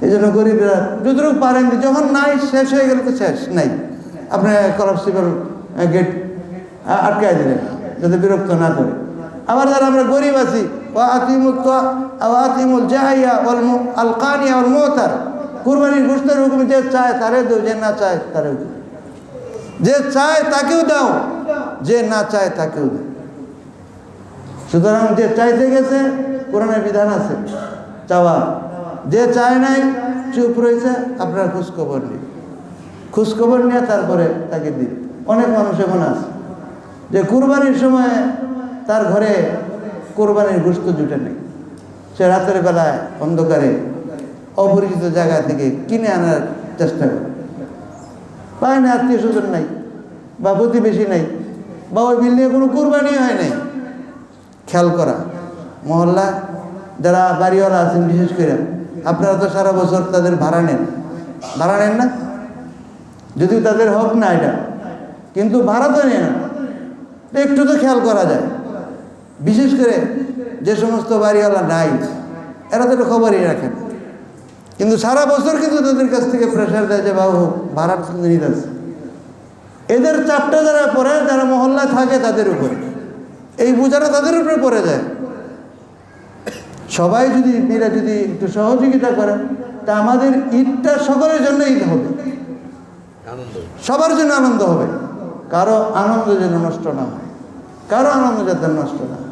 এই জন্য গরিবরা যতটুকু পারেন, যখন নাই, শেষ হয়ে গেলে তো শেষ নাই, আপনি কলাপসিবল গেট আটকায় দিলেন যাতে বিরক্ত না করে। আবার যারা আমরা গরিব আছি, আতিমুল জাহিয়া আল কানিয়া আল মুতার, কুরবানির গোশতের হুকুমে যে চায় তারে দাও, যে না চায় তারেও দাও, যে চায় তাকেও দাও, যে না চায় তাকেও দাও। সুতরাং যে চাইতে গেছে কোরআনের বিধান আছে চাওয়া, যে চায় নাই চুপ রয়েছে, আপনার খোঁজখবর নিন, খোঁজখবর নিয়ে তারপরে তাকে দিন। অনেক মানুষ এমন আছে যে কুরবানির সময় তার ঘরে কোরবানির গোশত জুটে নেই, সে রাতের বেলায় অন্ধকারে অপরিচিত জায়গা থেকে কিনে আনার চেষ্টা করে, পায় না, আত্মীয় স্বজন নাই বা প্রতিবেশী নাই, বা ওই বিল্ডিংয়ে কোনো কোরবানি হয় নাই। খেয়াল করা, মহল্লা যারা বাড়িওয়ালা আছেন, বিশেষ করে আপনারা তো সারা বছর তাদের ভাড়া নেন না, যদিও তাদের হক না এটা, কিন্তু ভাড়া তো নেয় না, একটু তো খেয়াল করা যায়। বিশেষ করে যে সমস্ত বাড়িওয়ালা নাই, এরা তো এটা খবরই রাখেন, কিন্তু সারা বছর কিন্তু তাদের কাছ থেকে প্রেশার দেয় যে বাবু ভাড়া কিন্তু নিতে আছে। এদের চাপটা যারা পড়ে, যারা মহল্লায় থাকে তাদের উপরে, এই বোঝাটা তাদের উপরে পড়ে যায়। সবাই যদি এরা যদি একটু সহযোগিতা করেন, তা আমাদের ঈদটা সকলের জন্য ঈদ হবে, সবার জন্য আনন্দ হবে। কারো আনন্দ যেন নষ্ট না হয়, কারো আনন্দ যাতে নষ্ট না হয়।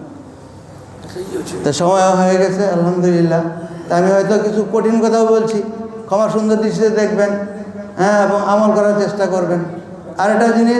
তা সময় হয়ে গেছে আলহামদুলিল্লাহ। তা আমি হয়তো কিছু কঠিন কথাও বলছি, ক্ষমা সুন্দর দৃষ্টিতে দেখবেন, হ্যাঁ, এবং আমল করার চেষ্টা করবেন। আর একটা জিনিস